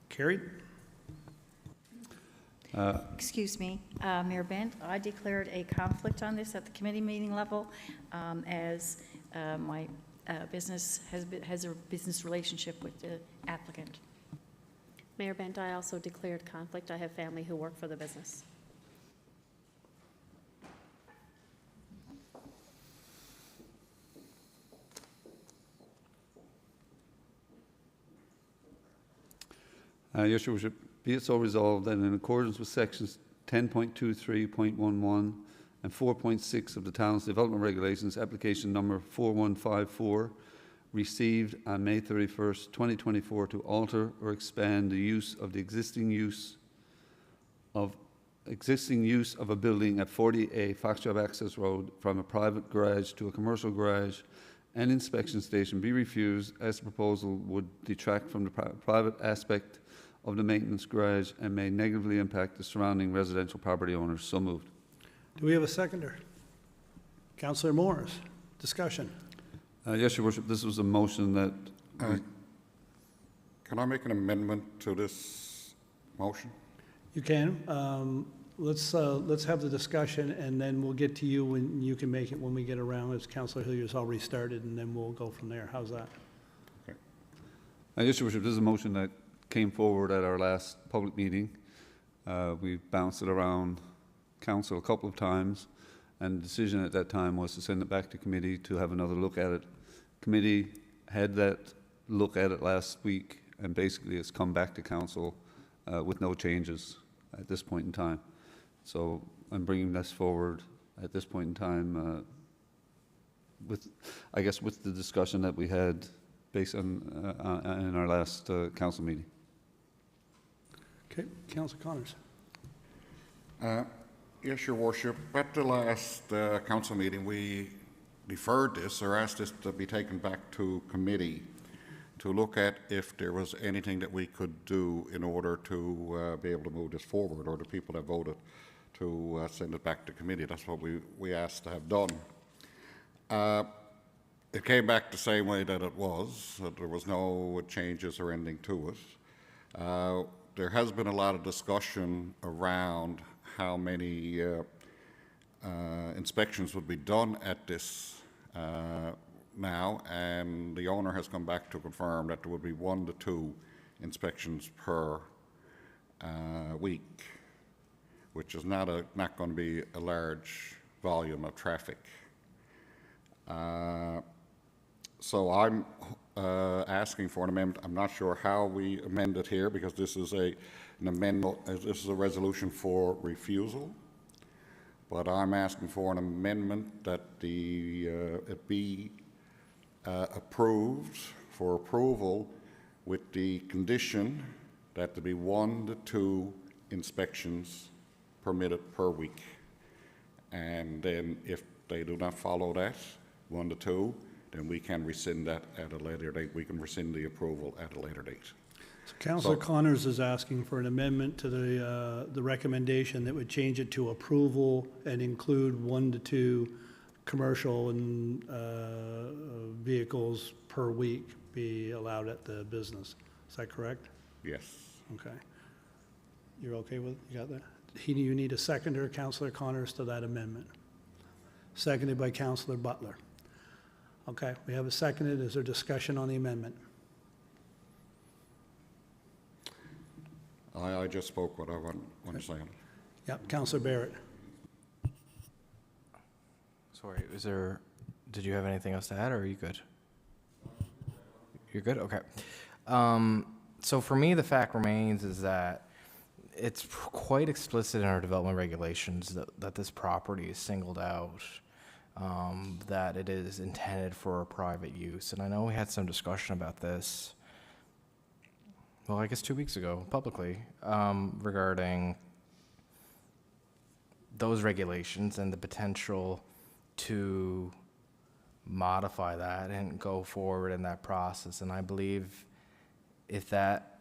A: Carried.
F: Excuse me, Mayor Bent, I declared a conflict on this at the committee meeting level, as my business has a business relationship with the applicant.
I: Mayor Bent, I also declared conflict. I have family who work for the business.
G: Yes, Your Worship, be it so resolved that in accordance with sections 10.23.11 and 4.6 of the Town's Development Regulations, application number 4154 received on May 31st, 2024 to alter or expand the use of the existing use of a building at 40A Foxjob Access Road from a private garage to a commercial garage and inspection station be refused, as the proposal would detract from the private aspect of the maintenance garage and may negatively impact the surrounding residential property owners. So moved.
A: Do we have a seconder? Councillor Moores, discussion?
G: Yes, Your Worship, this was a motion that...
B: Can I make an amendment to this motion?
A: You can. Let's have the discussion, and then we'll get to you when you can make it when we get around, as Councillor Hillier's already started, and then we'll go from there. How's that?
B: Okay.
G: Yes, Your Worship, this is a motion that came forward at our last public meeting. We bounced it around council a couple of times, and the decision at that time was to send it back to committee to have another look at it. Committee had that look at it last week, and basically it's come back to council with no changes at this point in time. So I'm bringing this forward at this point in time with the discussion that we had based on in our last council meeting.
A: Okay, Councillor Connors.
B: Yes, Your Worship. At the last council meeting, we deferred this or asked this to be taken back to committee to look at if there was anything that we could do in order to be able to move this forward, or the people that voted to send it back to committee. That's what we asked to have done. It came back the same way that it was, that there was no changes or anything to it. There has been a lot of discussion around how many inspections would be done at this now, and the owner has come back to confirm that there would be 1 to 2 inspections per week, which is not going to be a large volume of traffic. So I'm asking for an amendment. I'm not sure how we amend it here, because this is an amendment. This is a resolution for refusal. But I'm asking for an amendment that it be approved for approval with the condition that there be 1 to 2 inspections permitted per week. And then if they do not follow that, 1 to 2, then we can rescind that at a later date. We can rescind the approval at a later date.
A: So Councillor Connors is asking for an amendment to the recommendation that would change it to approval and include 1 to 2 commercial and vehicles per week be allowed at the business. Is that correct?
B: Yes.
A: Okay. You're okay with, you got that? You need a seconder, Councillor Connors, to that amendment. Seconded by Councillor Butler. Okay, we have a seconded. Is there discussion on the amendment?
B: I just spoke what I want to say.
A: Yep, Councillor Barrett.
J: Sorry, did you have anything else to add, or are you good? You're good? Okay. So for me, the fact remains is that it's quite explicit in our development regulations that this property is singled out that it is intended for a private use. And I know we had some discussion about this, well, I guess 2 weeks ago, publicly, regarding those regulations and the potential to modify that and go forward in that process. And I believe if that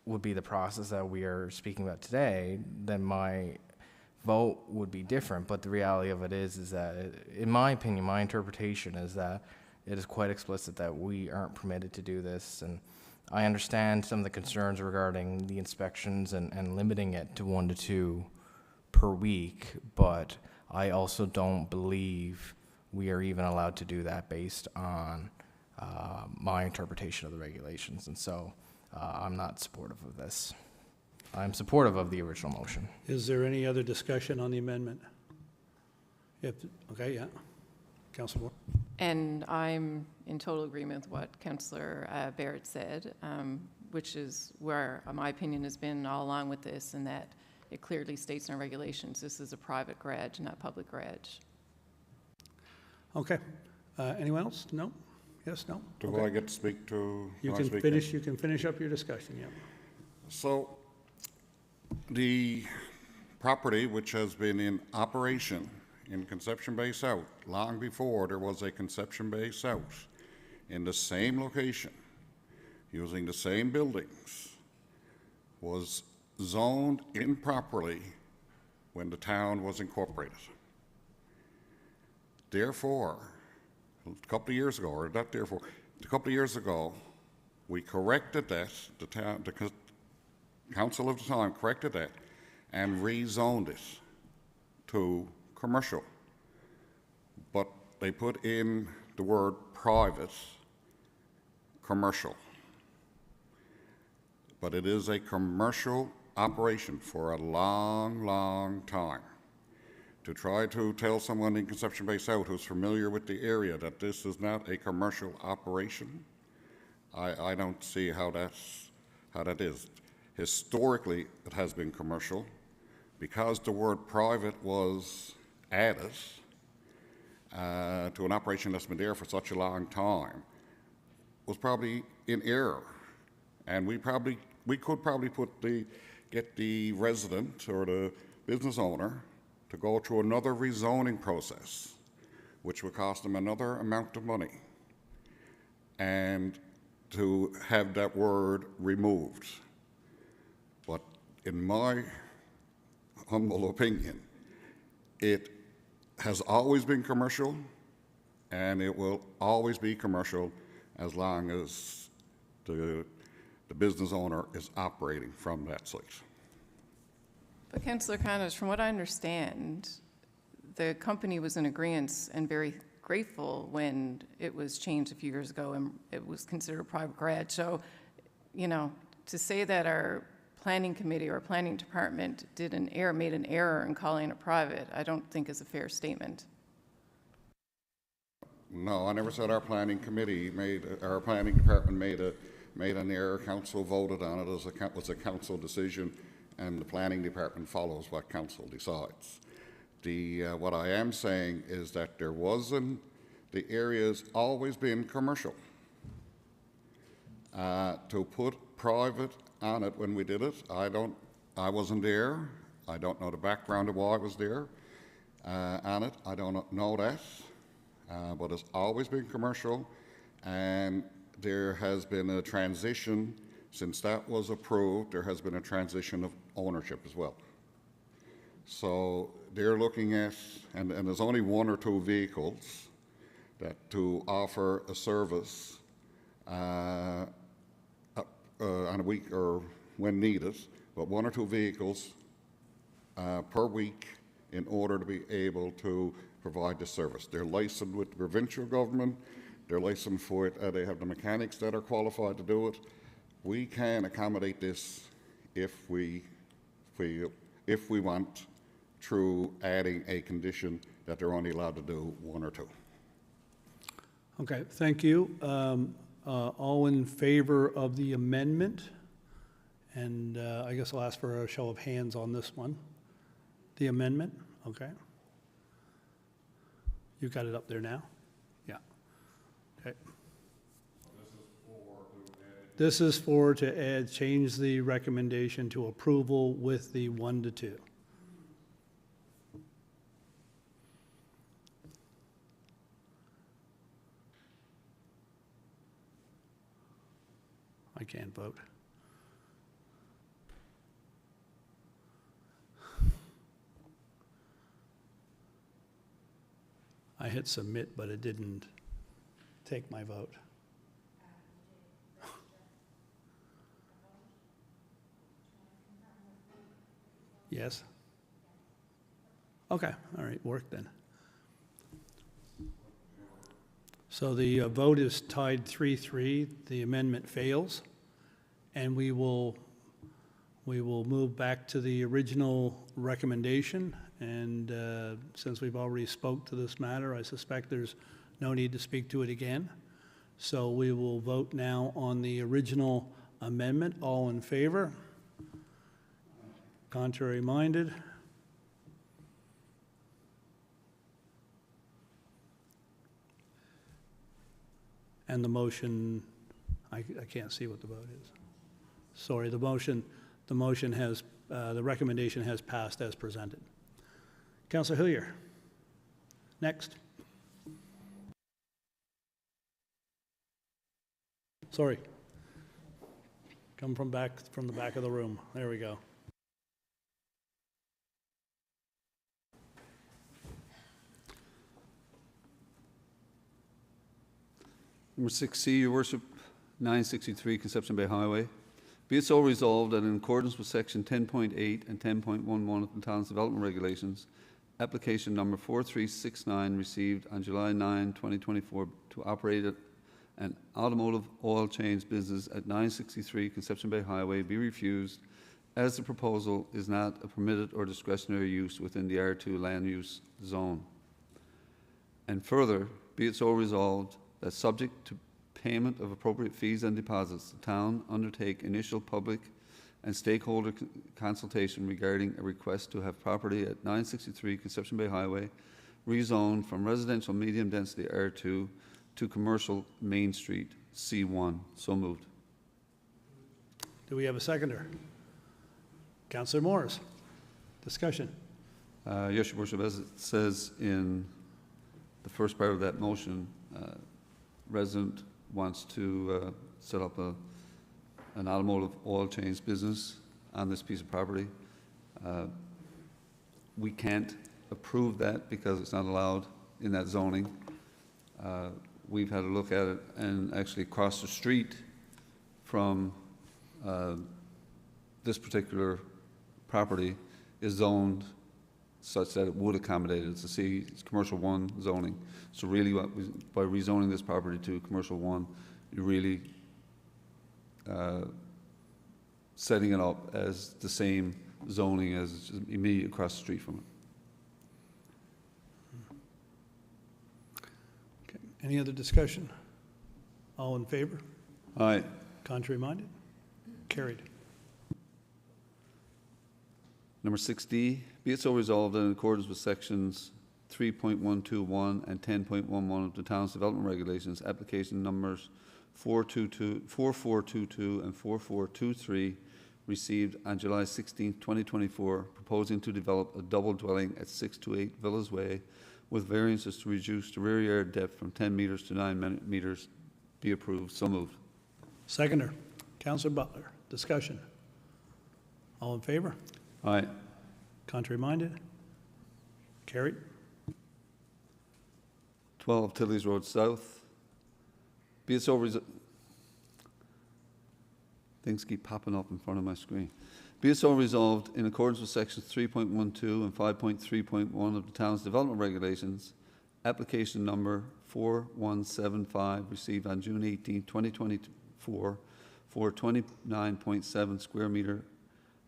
J: would be the process that we are speaking about today, then my vote would be different. But the reality of it is that, in my opinion, my interpretation is that it is quite explicit that we aren't permitted to do this. And I understand some of the concerns regarding the inspections and limiting it to 1 to 2 per week, but I also don't believe we are even allowed to do that based on my interpretation of the regulations. And so I'm not supportive of this. I'm supportive of the original motion.
A: Is there any other discussion on the amendment? Okay, yeah. Councilor Moore?
C: And I'm in total agreement with what Councillor Barrett said, which is where my opinion has been all along with this, and that it clearly states in our regulations this is a private garage, not public garage.
A: Okay. Anyone else? No? Yes, no?
B: Do
A: Okay.
B: I get to speak to?
A: You
B: I
A: can
B: speak
A: finish. You can finish up your discussion. Yeah.
B: So, the property which has been in operation in Conception Bay South, long before there was a Conception Bay South, in the same location, using the same buildings, was zoned improperly when the town was incorporated. Therefore, a couple of years ago, or not therefore, a couple of years ago, we corrected that, the council of the time corrected that and rezoned it to commercial. But they put in the word private commercial. But it is a commercial operation for a long, long time. To try to tell someone in Conception Bay South who's familiar with the area that this is not a commercial operation, I don't see how that is. Historically, it has been commercial. Because the word private was added to an operation that's been there for such a long time, was probably in error. And we could probably get the resident or the business owner to go through another rezoning process, which would cost them another amount of money, and to have that word removed. But in my humble opinion, it has always been commercial, and it will always be commercial as long as the business owner is operating from that site.
C: But Councillor Connors, from what I understand, the company was in agreement and very grateful when it was changed a few years ago and it was considered a private garage. So, you know, to say that our planning committee or planning department made an error in calling it private, I don't think is a fair statement.
B: No, I never said our planning department made an error. Council voted on it as was a council decision, and the planning department follows what council decides. What I am saying is that the area's always been commercial. To put private on it when we did it, I wasn't there. I don't know the background of why I was there on it. I don't know that, but it's always been commercial, and there has been a transition since that was approved. There has been a transition of ownership as well. So they're looking at, and there's only 1 or 2 vehicles that to offer a service on a week or when needed, but 1 or 2 vehicles per week in order to be able to provide the service. They're licensed with the provincial government. They're licensed for it. They have the mechanics that are qualified to do it. We can accommodate this if we want, through adding a condition that they're only allowed to do 1 or 2.
A: Okay, thank you. All in favor of the amendment? And I guess I'll ask for a show of hands on this one. The amendment, okay. You got it up there now? Yeah. Okay. This is for to add, change the recommendation to approval with the 1 to 2. I can't vote. I hit submit, but it didn't take my vote. Yes? Okay, all right, work then. So the vote is tied 3-3. The amendment fails, and we will move back to the original recommendation. And since we've already spoke to this matter, I suspect there's no need to speak to it again. So we will vote now on the original amendment. All in favor? Contrary minded? And the motion, I can't see what the vote is. Sorry, the motion has, the recommendation has passed as presented. Councillor Hillier, next. Sorry. Come from the back of the room. There we go.
G: Number 6C, Your Worship, 963 Conception Bay Highway. Be it so resolved that in accordance with Section 10.8 and 10.11 of the Town's Development Regulations, application number 4369 received on July 9, 2024 to operate an automotive oil change business at 963 Conception Bay Highway be refused, as the proposal is not a permitted or discretionary use within the R2 land use zone. And further, be it so resolved that subject to payment of appropriate fees and deposits, the town undertake initial public and stakeholder consultation regarding a request to have property at 963 Conception Bay Highway rezoned from residential medium density R2 to commercial Main Street C1. So moved.
A: Do we have a seconder? Councillor Morris. Discussion.
G: Yes, Your Worship, as it says in the first part of that motion, resident wants to set up an automotive oil change business on this piece of property. We can't approve that because it's not allowed in that zoning. We've had a look at it, and actually across the street from this particular property is zoned such that it would accommodate it. It's commercial 1 zoning. So really, by rezoning this property to commercial 1, you're really setting it up as the same zoning as immediately across the street from it.
A: Okay. Any other discussion? All in favor?
G: Aye.
A: Contrary minded? Carried.
G: Number 6D, be it so resolved that in accordance with sections 3.121 and 10.11 of the Town's Development Regulations, application numbers 4422 and 4423 received on July 16, 2024, proposing to develop a double dwelling at 628 Villas Way with variances to reduce the rear yard depth from 10 meters to 9 meters be approved. So moved.
A: Seconder. Councillor Butler. Discussion. All in favor?
G: Aye.
A: Contrary minded? Carried.
G: 12 Tilly's Road South. Be it so things keep popping up in front of my screen. Be it so resolved, in accordance with sections 3.12 and 5.3.1 of the Town's Development Regulations, application number 4175 received on June 18, 2024 for a 29.7 square meter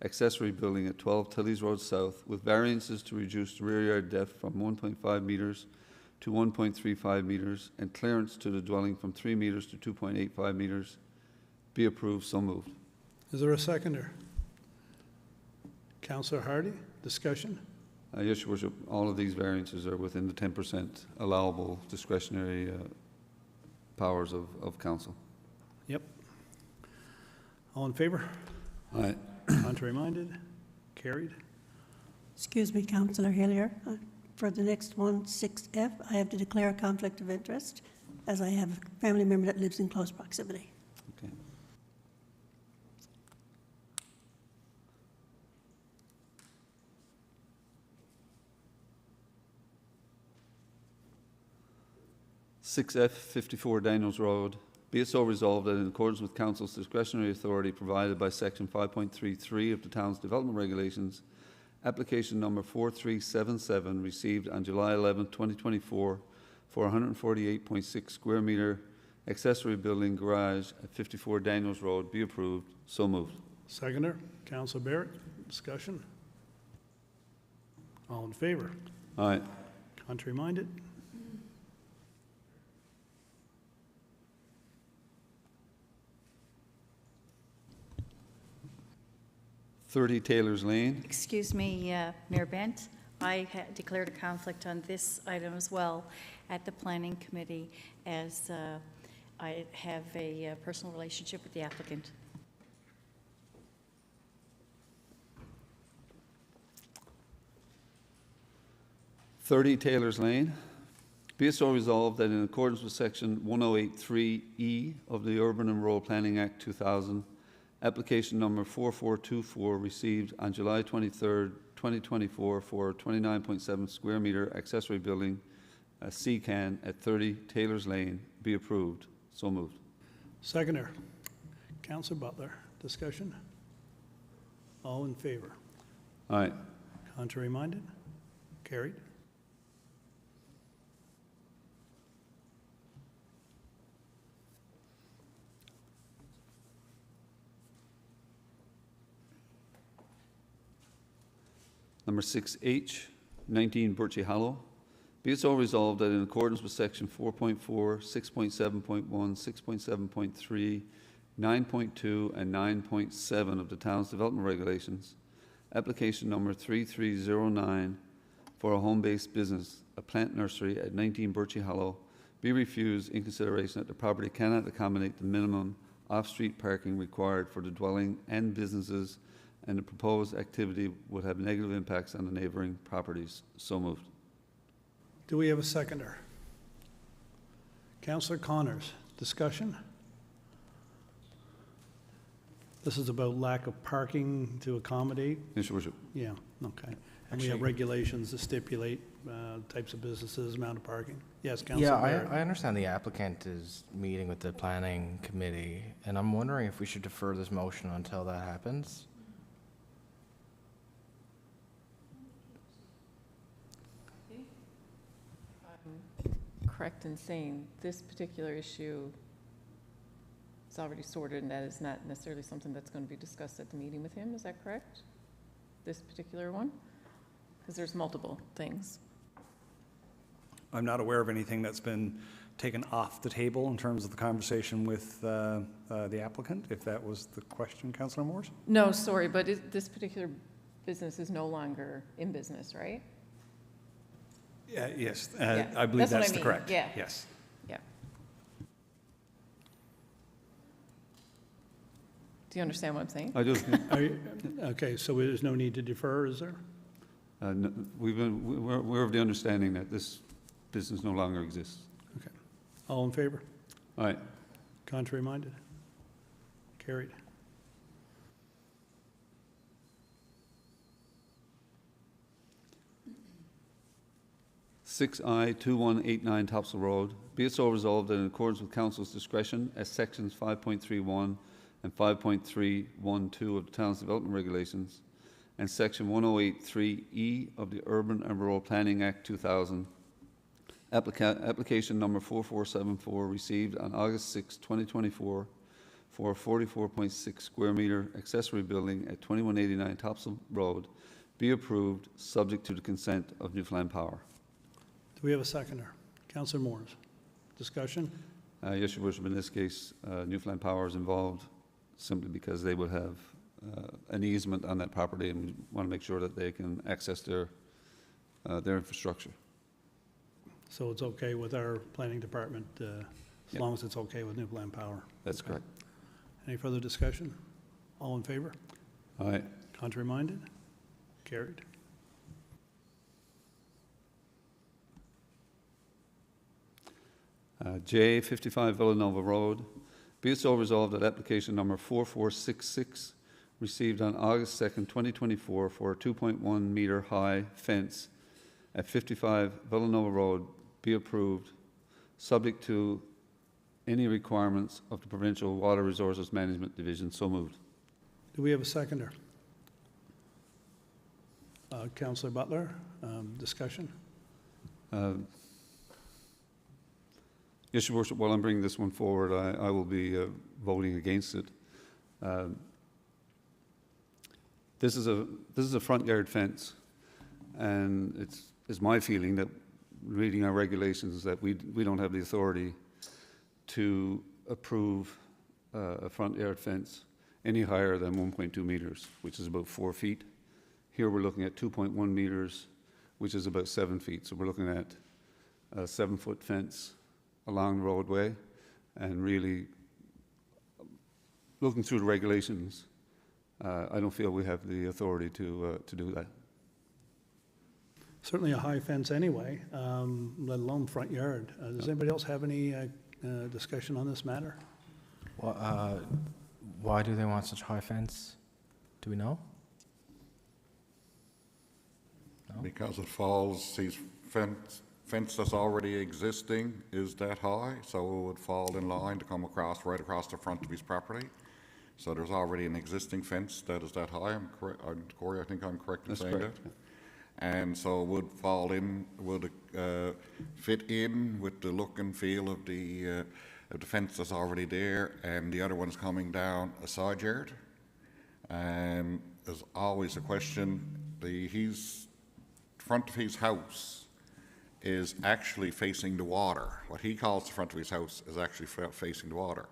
G: accessory building at 12 Tilly's Road South with variances to reduce the rear yard depth from 1.5 meters to 1.35 meters and clearance to the dwelling from 3 meters to 2.85 meters be approved. So moved.
A: Is there a seconder? Councillor Hardy. Discussion.
G: Yes, Your Worship, all of these variances are within the 10% allowable discretionary powers of council.
A: Yep. All in favor?
G: Aye.
A: Contrary minded? Carried.
H: Excuse me, Councillor Hillier. For the next one, 6F, I have to declare a conflict of interest as I have a family member that lives in close proximity.
G: Okay. Six F 54 Daniels Road. Be it so resolved that in accordance with Council's discretionary authority provided by Section 5.33 of the Town's Development Regulations, application number 4377 received on July 11, 2024 for 148.6 square metre accessory building garage at 54 Daniels Road be approved. So moved.
A: Seconder, Councillor Barrett. Discussion? All in favor?
G: Aye.
A: Contrary minded?
G: 30 Taylor's Lane.
F: Excuse me, Mayor Bent, I declared a conflict on this item as well at the Planning Committee, as I have a personal relationship with the applicant.
G: .30 Taylor's Lane. Be it so resolved that in accordance with Section 1083E of the Urban and Rural Planning Act 2000, application number 4424 received on July 23, 2024 for 29.7 square metre accessory building, CCAN at 30 Taylor's Lane be approved. So moved.
A: Seconder, Councillor Butler. Discussion? All in favor?
G: Aye.
A: Contrary minded? Carried.
G: Number 6H, 19 Birchie Hollow. Be it so resolved that in accordance with Section 4.4, 6.7.1, 6.7.3, 9.2, and 9.7 of the Town's Development Regulations, application number 3309 for a home-based business, a plant nursery at 19 Birchie Hollow, be refused in consideration that the property cannot accommodate the minimum off-street parking required for the dwelling and businesses, and the proposed activity would have negative impacts on the neighbouring properties. So moved.
A: Do we have a seconder? Councillor Connors. Discussion? This is about lack of parking to accommodate?
G: Yes, Your Worship.
A: Yeah, okay. And we have regulations that stipulate types of businesses, amount of parking. Yes, Councillor
J: Yeah,
A: Barrett.
J: I understand the applicant is meeting with the planning committee, and I'm wondering if we should defer this motion until that happens.
C: Correct in saying this particular issue is already sorted, and that is not necessarily something that's going to be discussed at the meeting with him. Is that correct? This particular one? Because there's multiple things.
K: I'm not aware of anything that's been taken off the table in terms of the conversation with the applicant, if that was the question, Councillor Moores?
C: No, sorry, but this particular business is no longer in business, right?
K: Yeah, yes,
C: Yeah,
K: I believe
C: that's what I
K: that's the
C: mean,
K: correct.
C: yeah.
K: Yes.
C: Yeah. Do you understand what I'm saying?
G: I do.
A: Okay, so there's no need to defer, is there?
G: We're of the understanding that this business no longer exists.
A: Okay. All in favor?
G: Aye.
A: Contrary minded? Carried.
G: Six I 2189 Topsail Road. Be it so resolved that in accordance with Council's discretion, as Sections 5.31 and 5.312 of the Town's Development Regulations, and Section 1083E of the Urban and Rural Planning Act 2000, application number 4474 received on August 6, 2024 for a 44.6 square metre accessory building at 2189 Topsail Road be approved, subject to the consent of Newfoundland Power.
A: Do we have a seconder? Councillor Moores. Discussion?
G: Yes, Your Worship, in this case, Newfoundland Power is involved simply because they would have an easement on that property, and we want to make sure that they can access their their infrastructure.
A: So it's okay with our planning department, as
G: Yeah.
A: long as it's okay with Newfoundland Power?
G: That's
A: Okay.
G: correct.
A: Any further discussion? All in favor?
G: Aye.
A: Contrary minded? Carried.
G: J, 55 Villanova Road. Be it so resolved that application number 4466, received on August 2nd, 2024, for a 2.1 meter high fence at 55 Villanova Road be approved, subject to any requirements of the Provincial Water Resources Management Division. So moved.
A: Do we have a seconder? Councillor Butler, discussion?
G: Yes, Your Worship, while I'm bringing this one forward, I will be voting against it. This is a front yard fence, and it's my feeling that, reading our regulations, that we don't have the authority to approve a front yard fence any higher than 1.2 meters, which is about 4 feet. Here we're looking at 2.1 meters, which is about 7 feet. So we're looking at a 7-foot fence along the roadway, and really looking through the regulations, I don't feel we have the authority to do that.
A: Certainly a high fence anyway, let alone front yard. Does anybody else have any discussion on this matter?
J: Well, why do they want such high fence? Do we know? No?
B: Because it falls, his fence that's already existing is that high, so it would fall in line to come across, right across the front of his property. So there's already an existing fence that is that high. I'm correct, Corey, I think I'm correct in
G: That's
B: saying
G: correct.
B: that. And so would fall in, would fit in with the look and feel of the fence that's already there, and the other one's coming down a side yard. And there's always a question, his front of his house is actually facing the water. What he calls the front of his house is actually facing the water.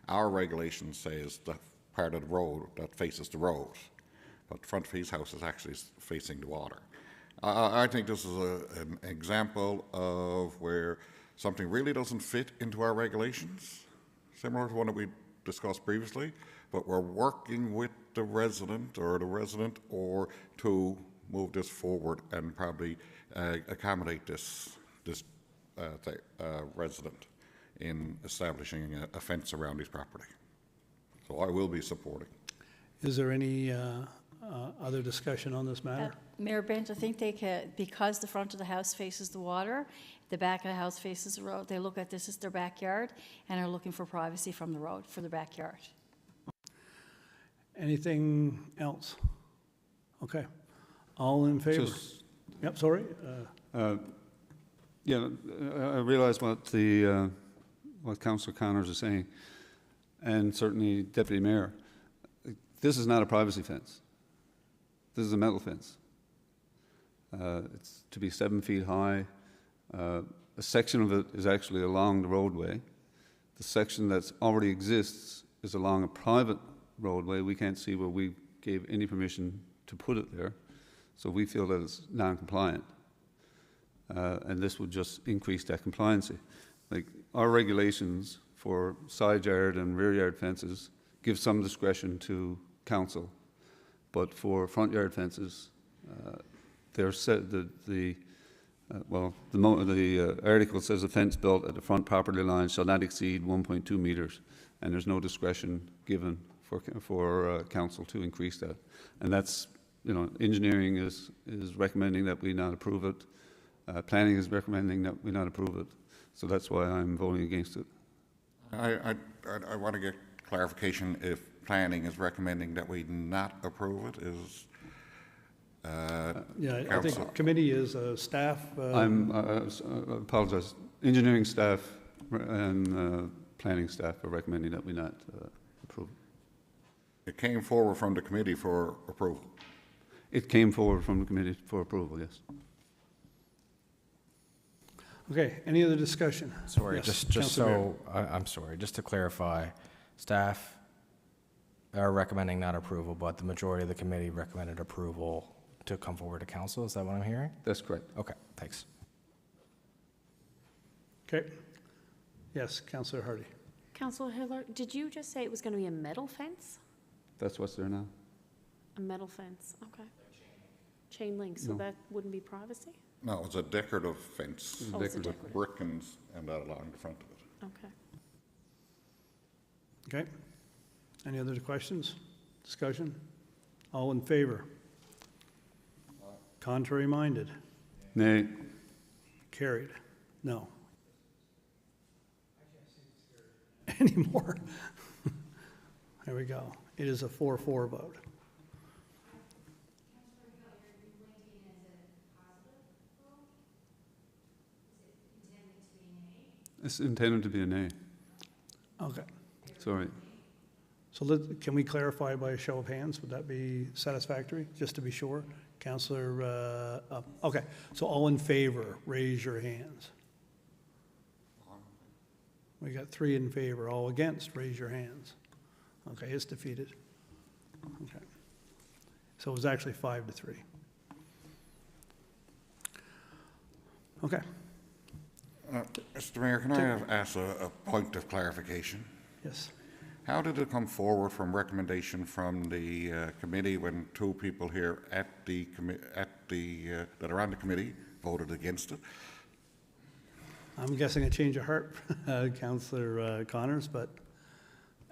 B: Our regulations says the part of the road that faces the road, but the front of his house is actually facing the water. I think this is an example of where something really doesn't fit into our regulations, similar to one that we discussed previously, but we're working with the resident or to move this forward and probably accommodate this resident in establishing a fence around his property. So I will be supporting.
A: Is there any other discussion on this matter?
F: Mayor Bent, I think they can, because the front of the house faces the water, the back of the house faces the road, they look at this as their backyard and are looking for privacy from the road for their backyard.
A: Anything else? Okay. All in favor? Yep, sorry.
G: Yeah, I realize what Councillor Connors is saying, and certainly Deputy Mayor. This is not a privacy fence. This is a metal fence. It's to be 7 feet high. A section of it is actually along the roadway. The section that already exists is along a private roadway. We can't see where we gave any permission to put it there, so we feel that it's non-compliant. And this would just increase that compliancy. Like, our regulations for side yard and rear yard fences give some discretion to council, but for front yard fences, they're set, the article says a fence built at the front property line shall not exceed 1.2 meters, and there's no discretion given for council to increase that. And that's, engineering is recommending that we not approve it. Planning is recommending that we not approve it. So that's why I'm voting against it.
B: I want to get clarification if planning is recommending that we not approve it.
A: Yeah, I
B: Council.
A: think committee is staff.
G: I apologize. Engineering staff and planning staff are recommending that we not approve.
B: It came forward from the committee for approval.
G: It came forward from the committee for approval, yes.
A: Okay, any other discussion?
J: Sorry,
A: Yes,
J: just
A: Councillor Bear.
J: so, I'm sorry, just to clarify, staff are recommending not approval, but the majority of the committee recommended approval to come forward to council. Is that what I'm hearing?
G: That's correct.
J: Okay, thanks.
A: Okay. Yes, Councillor Hardy.
I: Councillor Hiller, did you just say it was going to be a metal fence?
G: That's what's there now.
I: A metal fence, okay. Chain link, so
G: No.
I: that wouldn't be privacy?
B: No, it's a decorative fence
I: Oh, it's a
B: with
I: decorative.
B: brick and that along the front of it.
I: Okay.
A: Okay. Any other questions? Discussion? All in favor? Contrary minded?
G: Nay.
A: Carried? No. Anymore? There we go. It is a 4-4 vote.
G: It's intended to be a nay.
A: Okay.
G: Sorry.
A: So can we clarify by a show of hands? Would that be satisfactory, just to be sure? Councillor, okay. So all in favor, raise your hands. We got 3 in favor. All against, raise your hands. Okay, it's defeated. Okay. So it was actually 5-3. Okay.
B: Mr. Mayor, can I ask a point of clarification?
A: Yes.
B: How did it come forward from recommendation from the committee when 2 people here at the that are on the committee voted against it?
A: I'm guessing a change of heart, Councillor Connors, but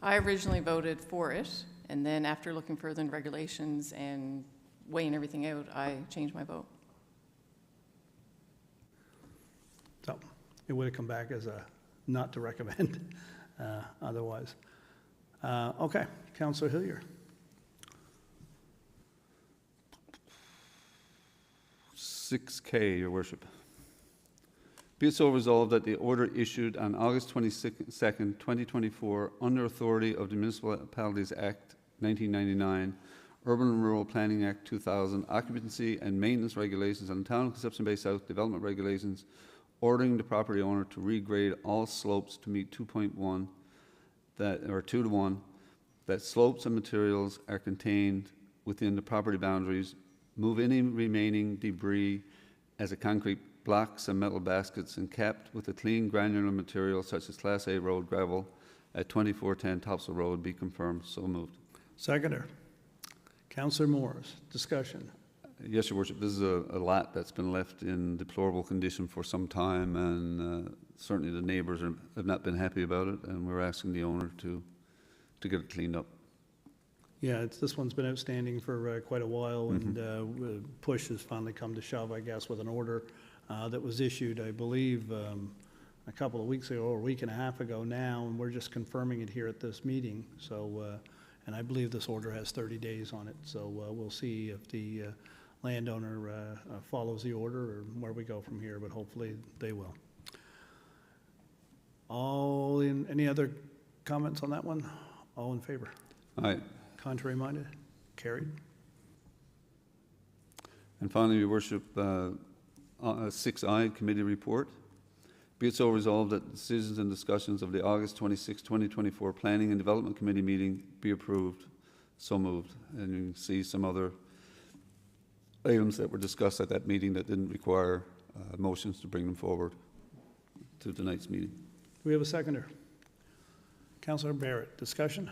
C: I originally voted for it, and then after looking further in regulations and weighing everything out, I changed my vote.
A: so it would have come back as a not to recommend otherwise. Okay, Councillor Hillier.
G: 6K, Your Worship. Be it so resolved that the order issued on August 22nd, 2024, under authority of the Municipalities Act 1999, Urban and Rural Planning Act 2000, Occupancy and Maintenance Regulations, and Town of Conception Bay South Development Regulations, ordering the property owner to regrade all slopes to meet 2.1, or 2-to-1, that slopes and materials are contained within the property boundaries, move any remaining debris as a concrete blocks and metal baskets, and capped with a clean granular material such as Class A road gravel at 2410 Topsail Road be confirmed. So moved.
A: Seconder. Councillor Moores. Discussion.
G: Yes, Your Worship, this is a lot that's been left in deplorable condition for some time, and certainly the neighbours have not been happy about it, and we're asking the owner to get it cleaned up.
A: Yeah, this one's been outstanding for quite a while, and push has finally come to shove, I guess, with an order that was issued, I believe, a couple of weeks ago, or a week and a half ago now, and we're just confirming it here at this meeting. So, and I believe this order has 30 days on it, so we'll see if the landowner follows the order or where we go from here, but hopefully they will. Any other comments on that one? All in favor?
G: Aye.
A: Contrary minded? Carried.
G: And finally, Your Worship, 6I Committee Report. Be it so resolved that decisions and discussions of the August 26, 2024 Planning and Development Committee meeting be approved. So moved. And you can see some other items that were discussed at that meeting that didn't require motions to bring them forward to tonight's meeting.
A: Do we have a seconder? Councillor Barrett, discussion?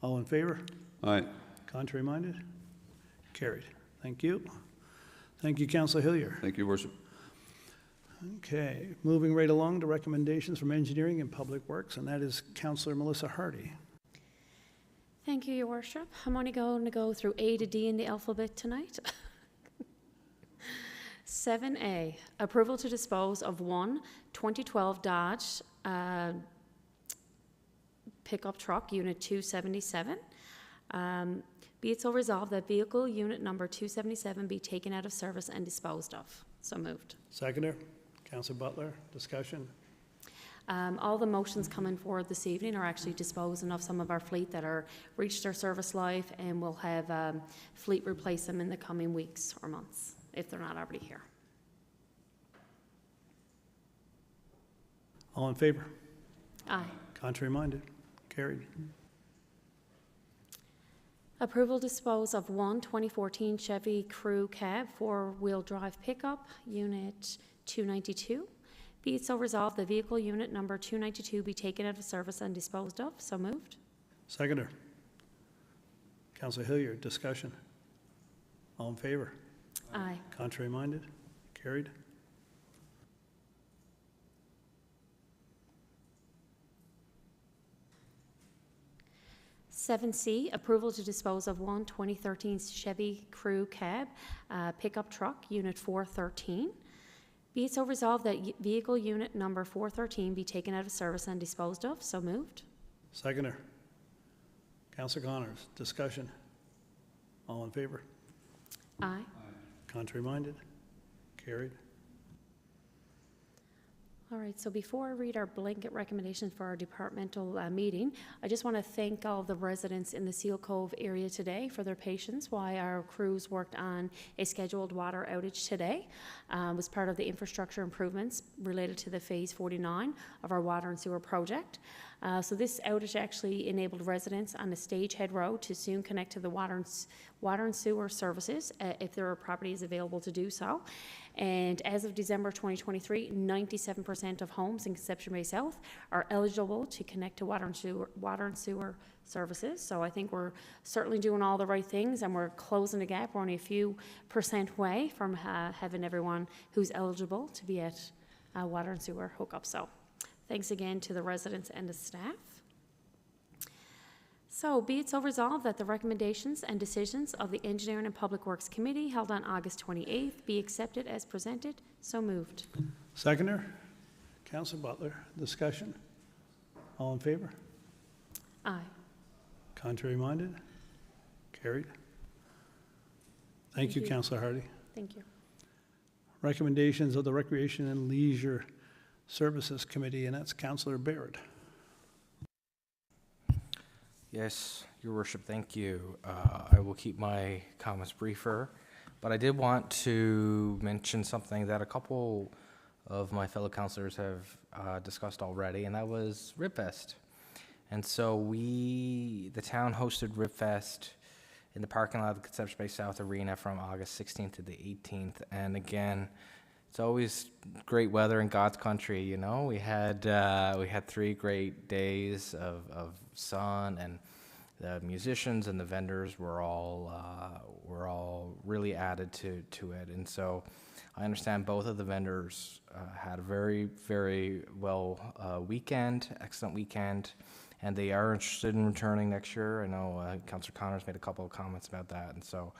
A: All in favor?
G: Aye.
A: Contrary minded? Carried. Thank you. Thank you, Councillor Hillier.
G: Thank you, Your Worship.
A: Okay, moving right along to recommendations from Engineering and Public Works, and that is Councillor Melissa Hardy.
I: Thank you, Your Worship. I'm only going to go through A to D in the alphabet tonight. 7A, approval to dispose of one 2012 Dodge pickup truck, Unit 277. Be it so resolved that vehicle unit number 277 be taken out of service and disposed of. So moved.
A: Seconder, Councillor Butler, discussion?
I: All the motions coming forward this evening are actually disposing of some of our fleet that are reached their service life, and we'll have fleet replace them in the coming weeks or months if they're not already here.
A: All in favor?
I: Aye.
A: Contrary minded? Carried.
I: Approval to dispose of one 2014 Chevy Crew Cab four-wheel drive pickup, Unit 292. Be it so resolved, the vehicle unit number 292 be taken out of service and disposed of. So moved.
A: Seconder. Councillor Hilliard, discussion. All in favor?
I: Aye.
A: Contrary minded? Carried.
I: Seven C, approval to dispose of one 2013 Chevy Crew Cab pickup truck, Unit 413. Be it so resolved that vehicle unit number 413 be taken out of service and disposed of. So moved.
A: Seconder. Councillor Connors, discussion. All in favor?
I: Aye.
A: Contrary minded? Carried.
I: All right, so before I read our blanket recommendations for our departmental meeting, I just want to thank all of the residents in the Seal Cove area today for their patience while our crews worked on a scheduled water outage today. It was part of the infrastructure improvements related to the Phase 49 of our water and sewer project. So this outage actually enabled residents on the Stagehead Road to soon connect to the water and sewer services if there are properties available to do so. And as of December 2023, 97% of homes in Conception Bay South are eligible to connect to water and sewer services. So I think we're certainly doing all the right things, and we're closing the gap. We're only a few % away from having everyone who's eligible to be at water and sewer hookup. So thanks again to the residents and the staff. So be it so resolved that the recommendations and decisions of the Engineering and Public Works Committee held on August 28th be accepted as presented. So moved.
A: Seconder. Councillor Butler, discussion. All in favor?
I: Aye.
A: Contrary minded? Carried. Thank you, Councillor Hardy.
I: Thank you.
A: Recommendations of the Recreation and Leisure Services Committee, and that's Councillor Barrett.
J: Yes, Your Worship, thank you. I will keep my comments briefer, but I did want to mention something that a couple of my fellow councillors have discussed already, and that was RibFest. And so the town hosted RibFest in the parking lot of the Conception Bay South Arena from August 16th to the 18th. And again, it's always great weather in God's country, you know. We had 3 great days of sun, and the musicians and the vendors were all really added to it. And so I understand both of the vendors had a very, very well weekend, excellent weekend, and they are interested in returning next year. I know Councillor Connors made a couple of comments about that, and so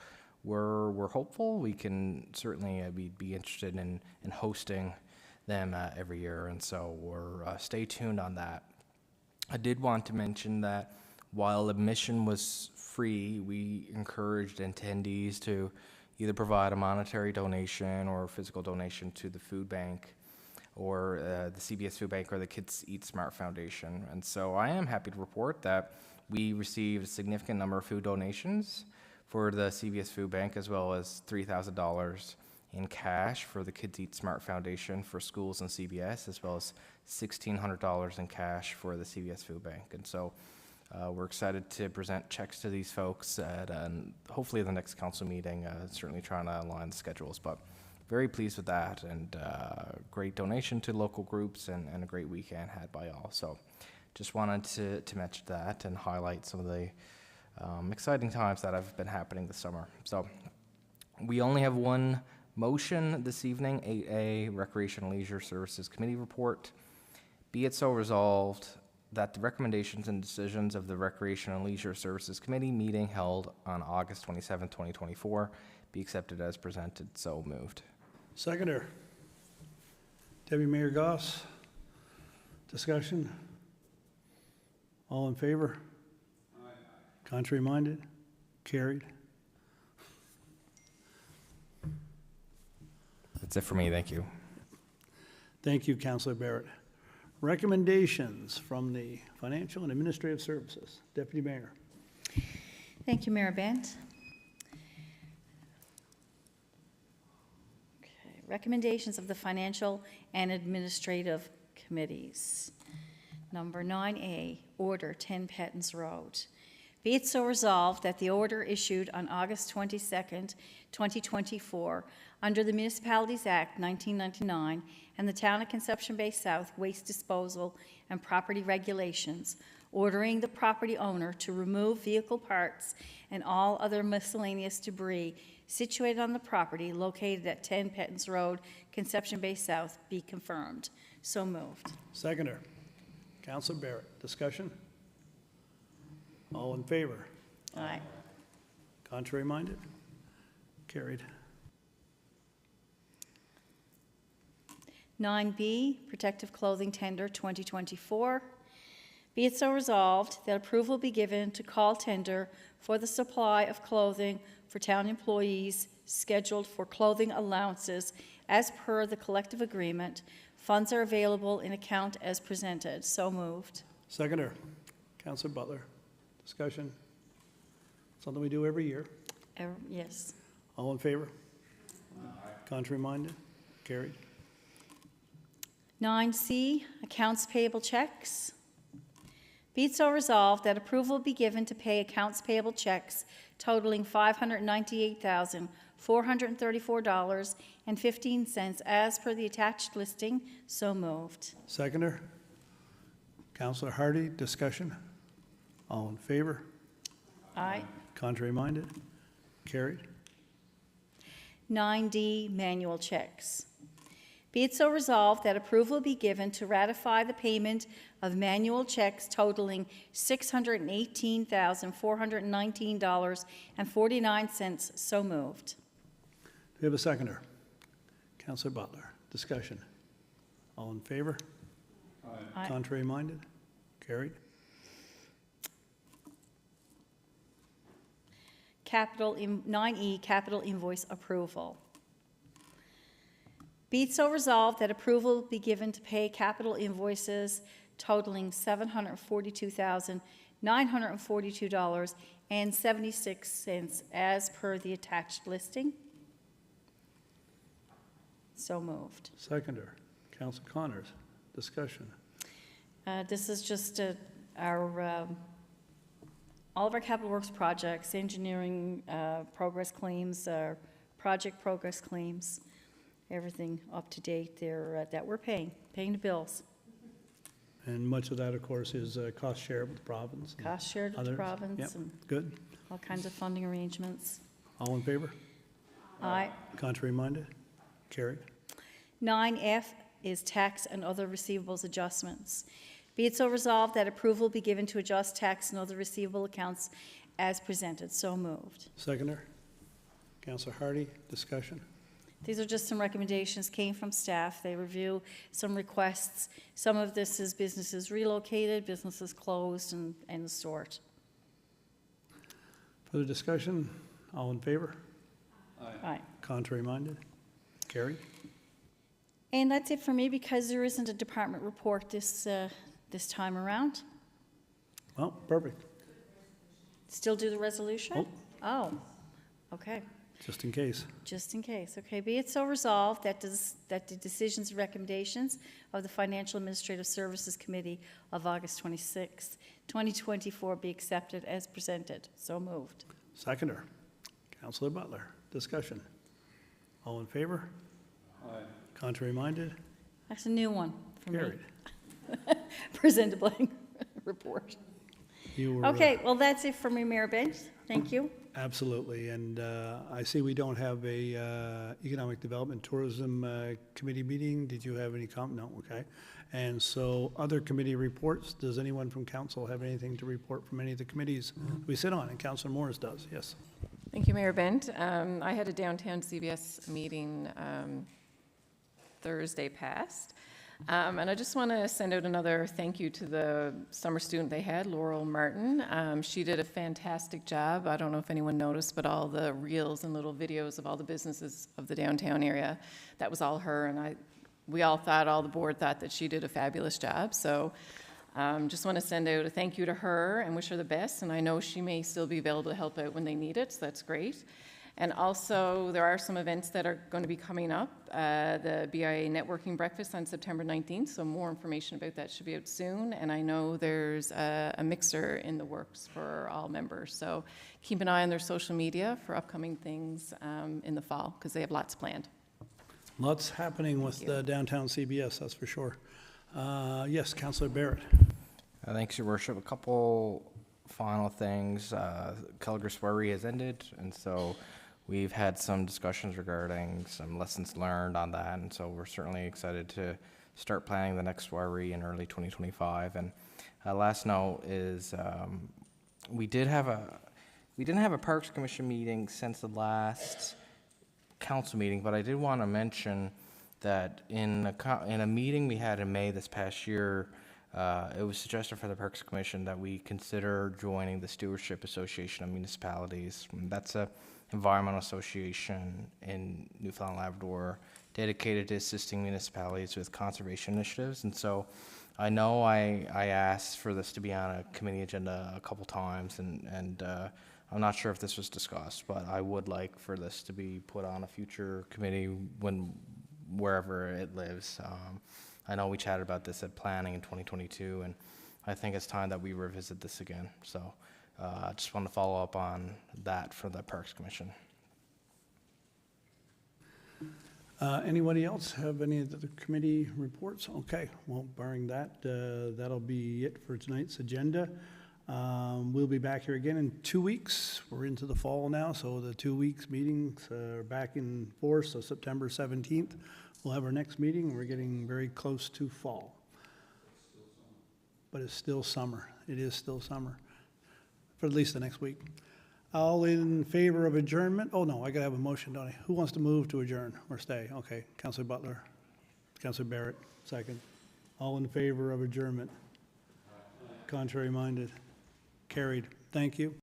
J: we're hopeful. We can certainly be interested in hosting them every year, and so we're stay tuned on that. I did want to mention that while admission was free, we encouraged attendees to either provide a monetary donation or a physical donation to the food bank, or the CBS Food Bank, or the Kids Eat Smart Foundation. And so I am happy to report that we received a significant number of food donations for the CBS Food Bank, as well as $3,000 in cash for the Kids Eat Smart Foundation for schools and CBS, as well as $1,600 in cash for the CBS Food Bank. And so we're excited to present checks to these folks at hopefully the next council meeting, certainly trying to align the schedules, but very pleased with that, and great donation to local groups, and a great weekend had by all. So just wanted to mention that and highlight some of the exciting times that have been happening this summer. So we only have one motion this evening, 8A, Recreation and Leisure Services Committee report. Be it so resolved that the recommendations and decisions of the Recreation and Leisure Services Committee meeting held on August 27, 2024 be accepted as presented. So moved.
A: Seconder. Deputy Mayor Goss, discussion. All in favor? Aye. Contrary minded? Carried.
J: That's it for me. Thank you.
A: Thank you, Councillor Barrett. Recommendations from the Financial and Administrative Services. Deputy Mayor.
F: Thank you, Mayor Bent. Okay. Recommendations of the Financial and Administrative Committees. Number 9A, Order 10 Pattons Road. Be it so resolved that the order issued on August 22nd, 2024, under the Municipalities Act 1999 and the Town of Conception Bay South Waste Disposal and Property Regulations, ordering the property owner to remove vehicle parts and all other miscellaneous debris situated on the property located at 10 Pettins Road, Conception Bay South, be confirmed. So moved.
A: Seconder. Councillor Barrett. Discussion? All in favor?
F: Aye.
A: Contrary minded? Carried.
F: 9B, Protective Clothing Tender 2024. Be it so resolved that approval be given to call tender for the supply of clothing for town employees scheduled for clothing allowances as per the collective agreement. Funds are available in account as presented. So moved.
A: Seconder. Councillor Butler. Discussion? Something we do every year.
F: Yes.
A: All in favor? Contrary minded? Carried.
F: 9C, Accounts Payable Checks. Be it so resolved that approval be given to pay accounts payable checks totaling $598,434.15 as per the attached listing. So moved.
A: Seconder. Councillor Hardy. Discussion? All in favor?
F: Aye.
A: Contrary minded? Carried.
F: 9D, Manual Checks. Be it so resolved that approval be given to ratify the payment of manual checks totaling $618,419.49. So moved.
A: Do we have a seconder? Councillor Butler. Discussion? All in favor?
F: Aye.
A: Contrary minded? Carried.
F: 9E, Capital Invoice Approval. Be it so resolved that approval be given to pay capital invoices totaling $742,942.76 as per the attached listing. So moved.
A: Seconder. Councillor Connors. Discussion?
F: This is just our all of our capital works projects, engineering progress claims, project progress claims, everything up to date there that we're paying the bills.
A: And much of that, of course, is cost shared with the province. and
F: Cost shared with the
A: others.
F: province
A: Yep.
F: and
A: Good.
F: all kinds of funding arrangements.
A: All in favor?
F: Aye.
A: Contrary minded? Carried.
F: 9F is tax and other receivables adjustments. Be it so resolved that approval be given to adjust tax and other receivable accounts as presented. So moved.
A: Seconder. Councillor Hardy. Discussion?
F: These are just some recommendations, came from staff. They review some requests. Some of this is businesses relocated, businesses closed, and the sort.
A: Further discussion? All in favor?
F: Aye.
A: Contrary minded? Carried.
F: And that's it for me because there isn't a department report this time around.
A: Well, perfect.
F: Still do the resolution? Oh, okay.
A: Just in case.
F: Just in case. Okay, be it so resolved that the decisions and recommendations of the Financial Administrative Services Committee of August 26, 2024 be accepted as presented. So moved.
A: Seconder. Councillor Butler. Discussion? All in favor? Aye. Contrary minded?
F: That's a new one for me.
A: Carried.
F: Presentably report.
A: You were,
F: Okay, well, that's it for me, Mayor Bench. Thank you.
A: absolutely. And I see we don't have a Economic Development Tourism Committee meeting. Did you have any comment? No, okay. And so other committee reports, does anyone from council have anything to report from any of the committees we sit on? And Councillor Morris does, yes.
C: Thank you, Mayor Bent. I had a downtown CBS meeting Thursday past. And I just want to send out another thank you to the summer student they had, Laurel Martin. She did a fantastic job. I don't know if anyone noticed, but all the reels and little videos of all the businesses of the downtown area, that was all her. And we all thought, all the board thought that she did a fabulous job. So just want to send out a thank you to her and wish her the best. And I know she may still be available to help out when they need it, so that's great. And also, there are some events that are going to be coming up. The BIA Networking Breakfast on September 19th, so more information about that should be out soon. And I know there's a mixer in the works for all members. So keep an eye on their social media for upcoming things in the fall, because they have lots planned.
A: Lots happening with the downtown CBS, that's for sure. Yes, Councillor Barrett.
J: Thanks, Your Worship. A couple final things. Calgary soiree has ended, and so we've had some discussions regarding some lessons learned on that, and so we're certainly excited to start planning the next soiree in early 2025. And last note is we didn't have a Parks Commission meeting since the last council meeting, but I did want to mention that in a meeting we had in May this past year, it was suggested for the Parks Commission that we consider joining the Stewardship Association of Municipalities. That's a environmental association in Newfoundland and Labrador dedicated to assisting municipalities with conservation initiatives. And so I know I asked for this to be on a committee agenda a couple times, and I'm not sure if this was discussed, but I would like for this to be put on a future committee wherever it lives. I know we chatted about this at planning in 2022, and I think it's time that we revisit this again. So I just want to follow up on that for the Parks Commission.
A: Anybody else have any of the committee reports? Okay, well, barring that, that'll be it for tonight's agenda. We'll be back here again in 2 weeks. We're into the fall now, so the 2 weeks meetings are back in force. So September 17th, we'll have our next meeting. We're getting very close to fall. But it's still summer. It is still summer, for at least the next week. All in favor of adjournment? Oh, no, I gotta have a motion, don't I? Who wants to move to adjourn or stay? Okay, Councillor Butler, Councillor Barrett, second. All in favor of adjournment? Contrary minded? Carried. Thank you.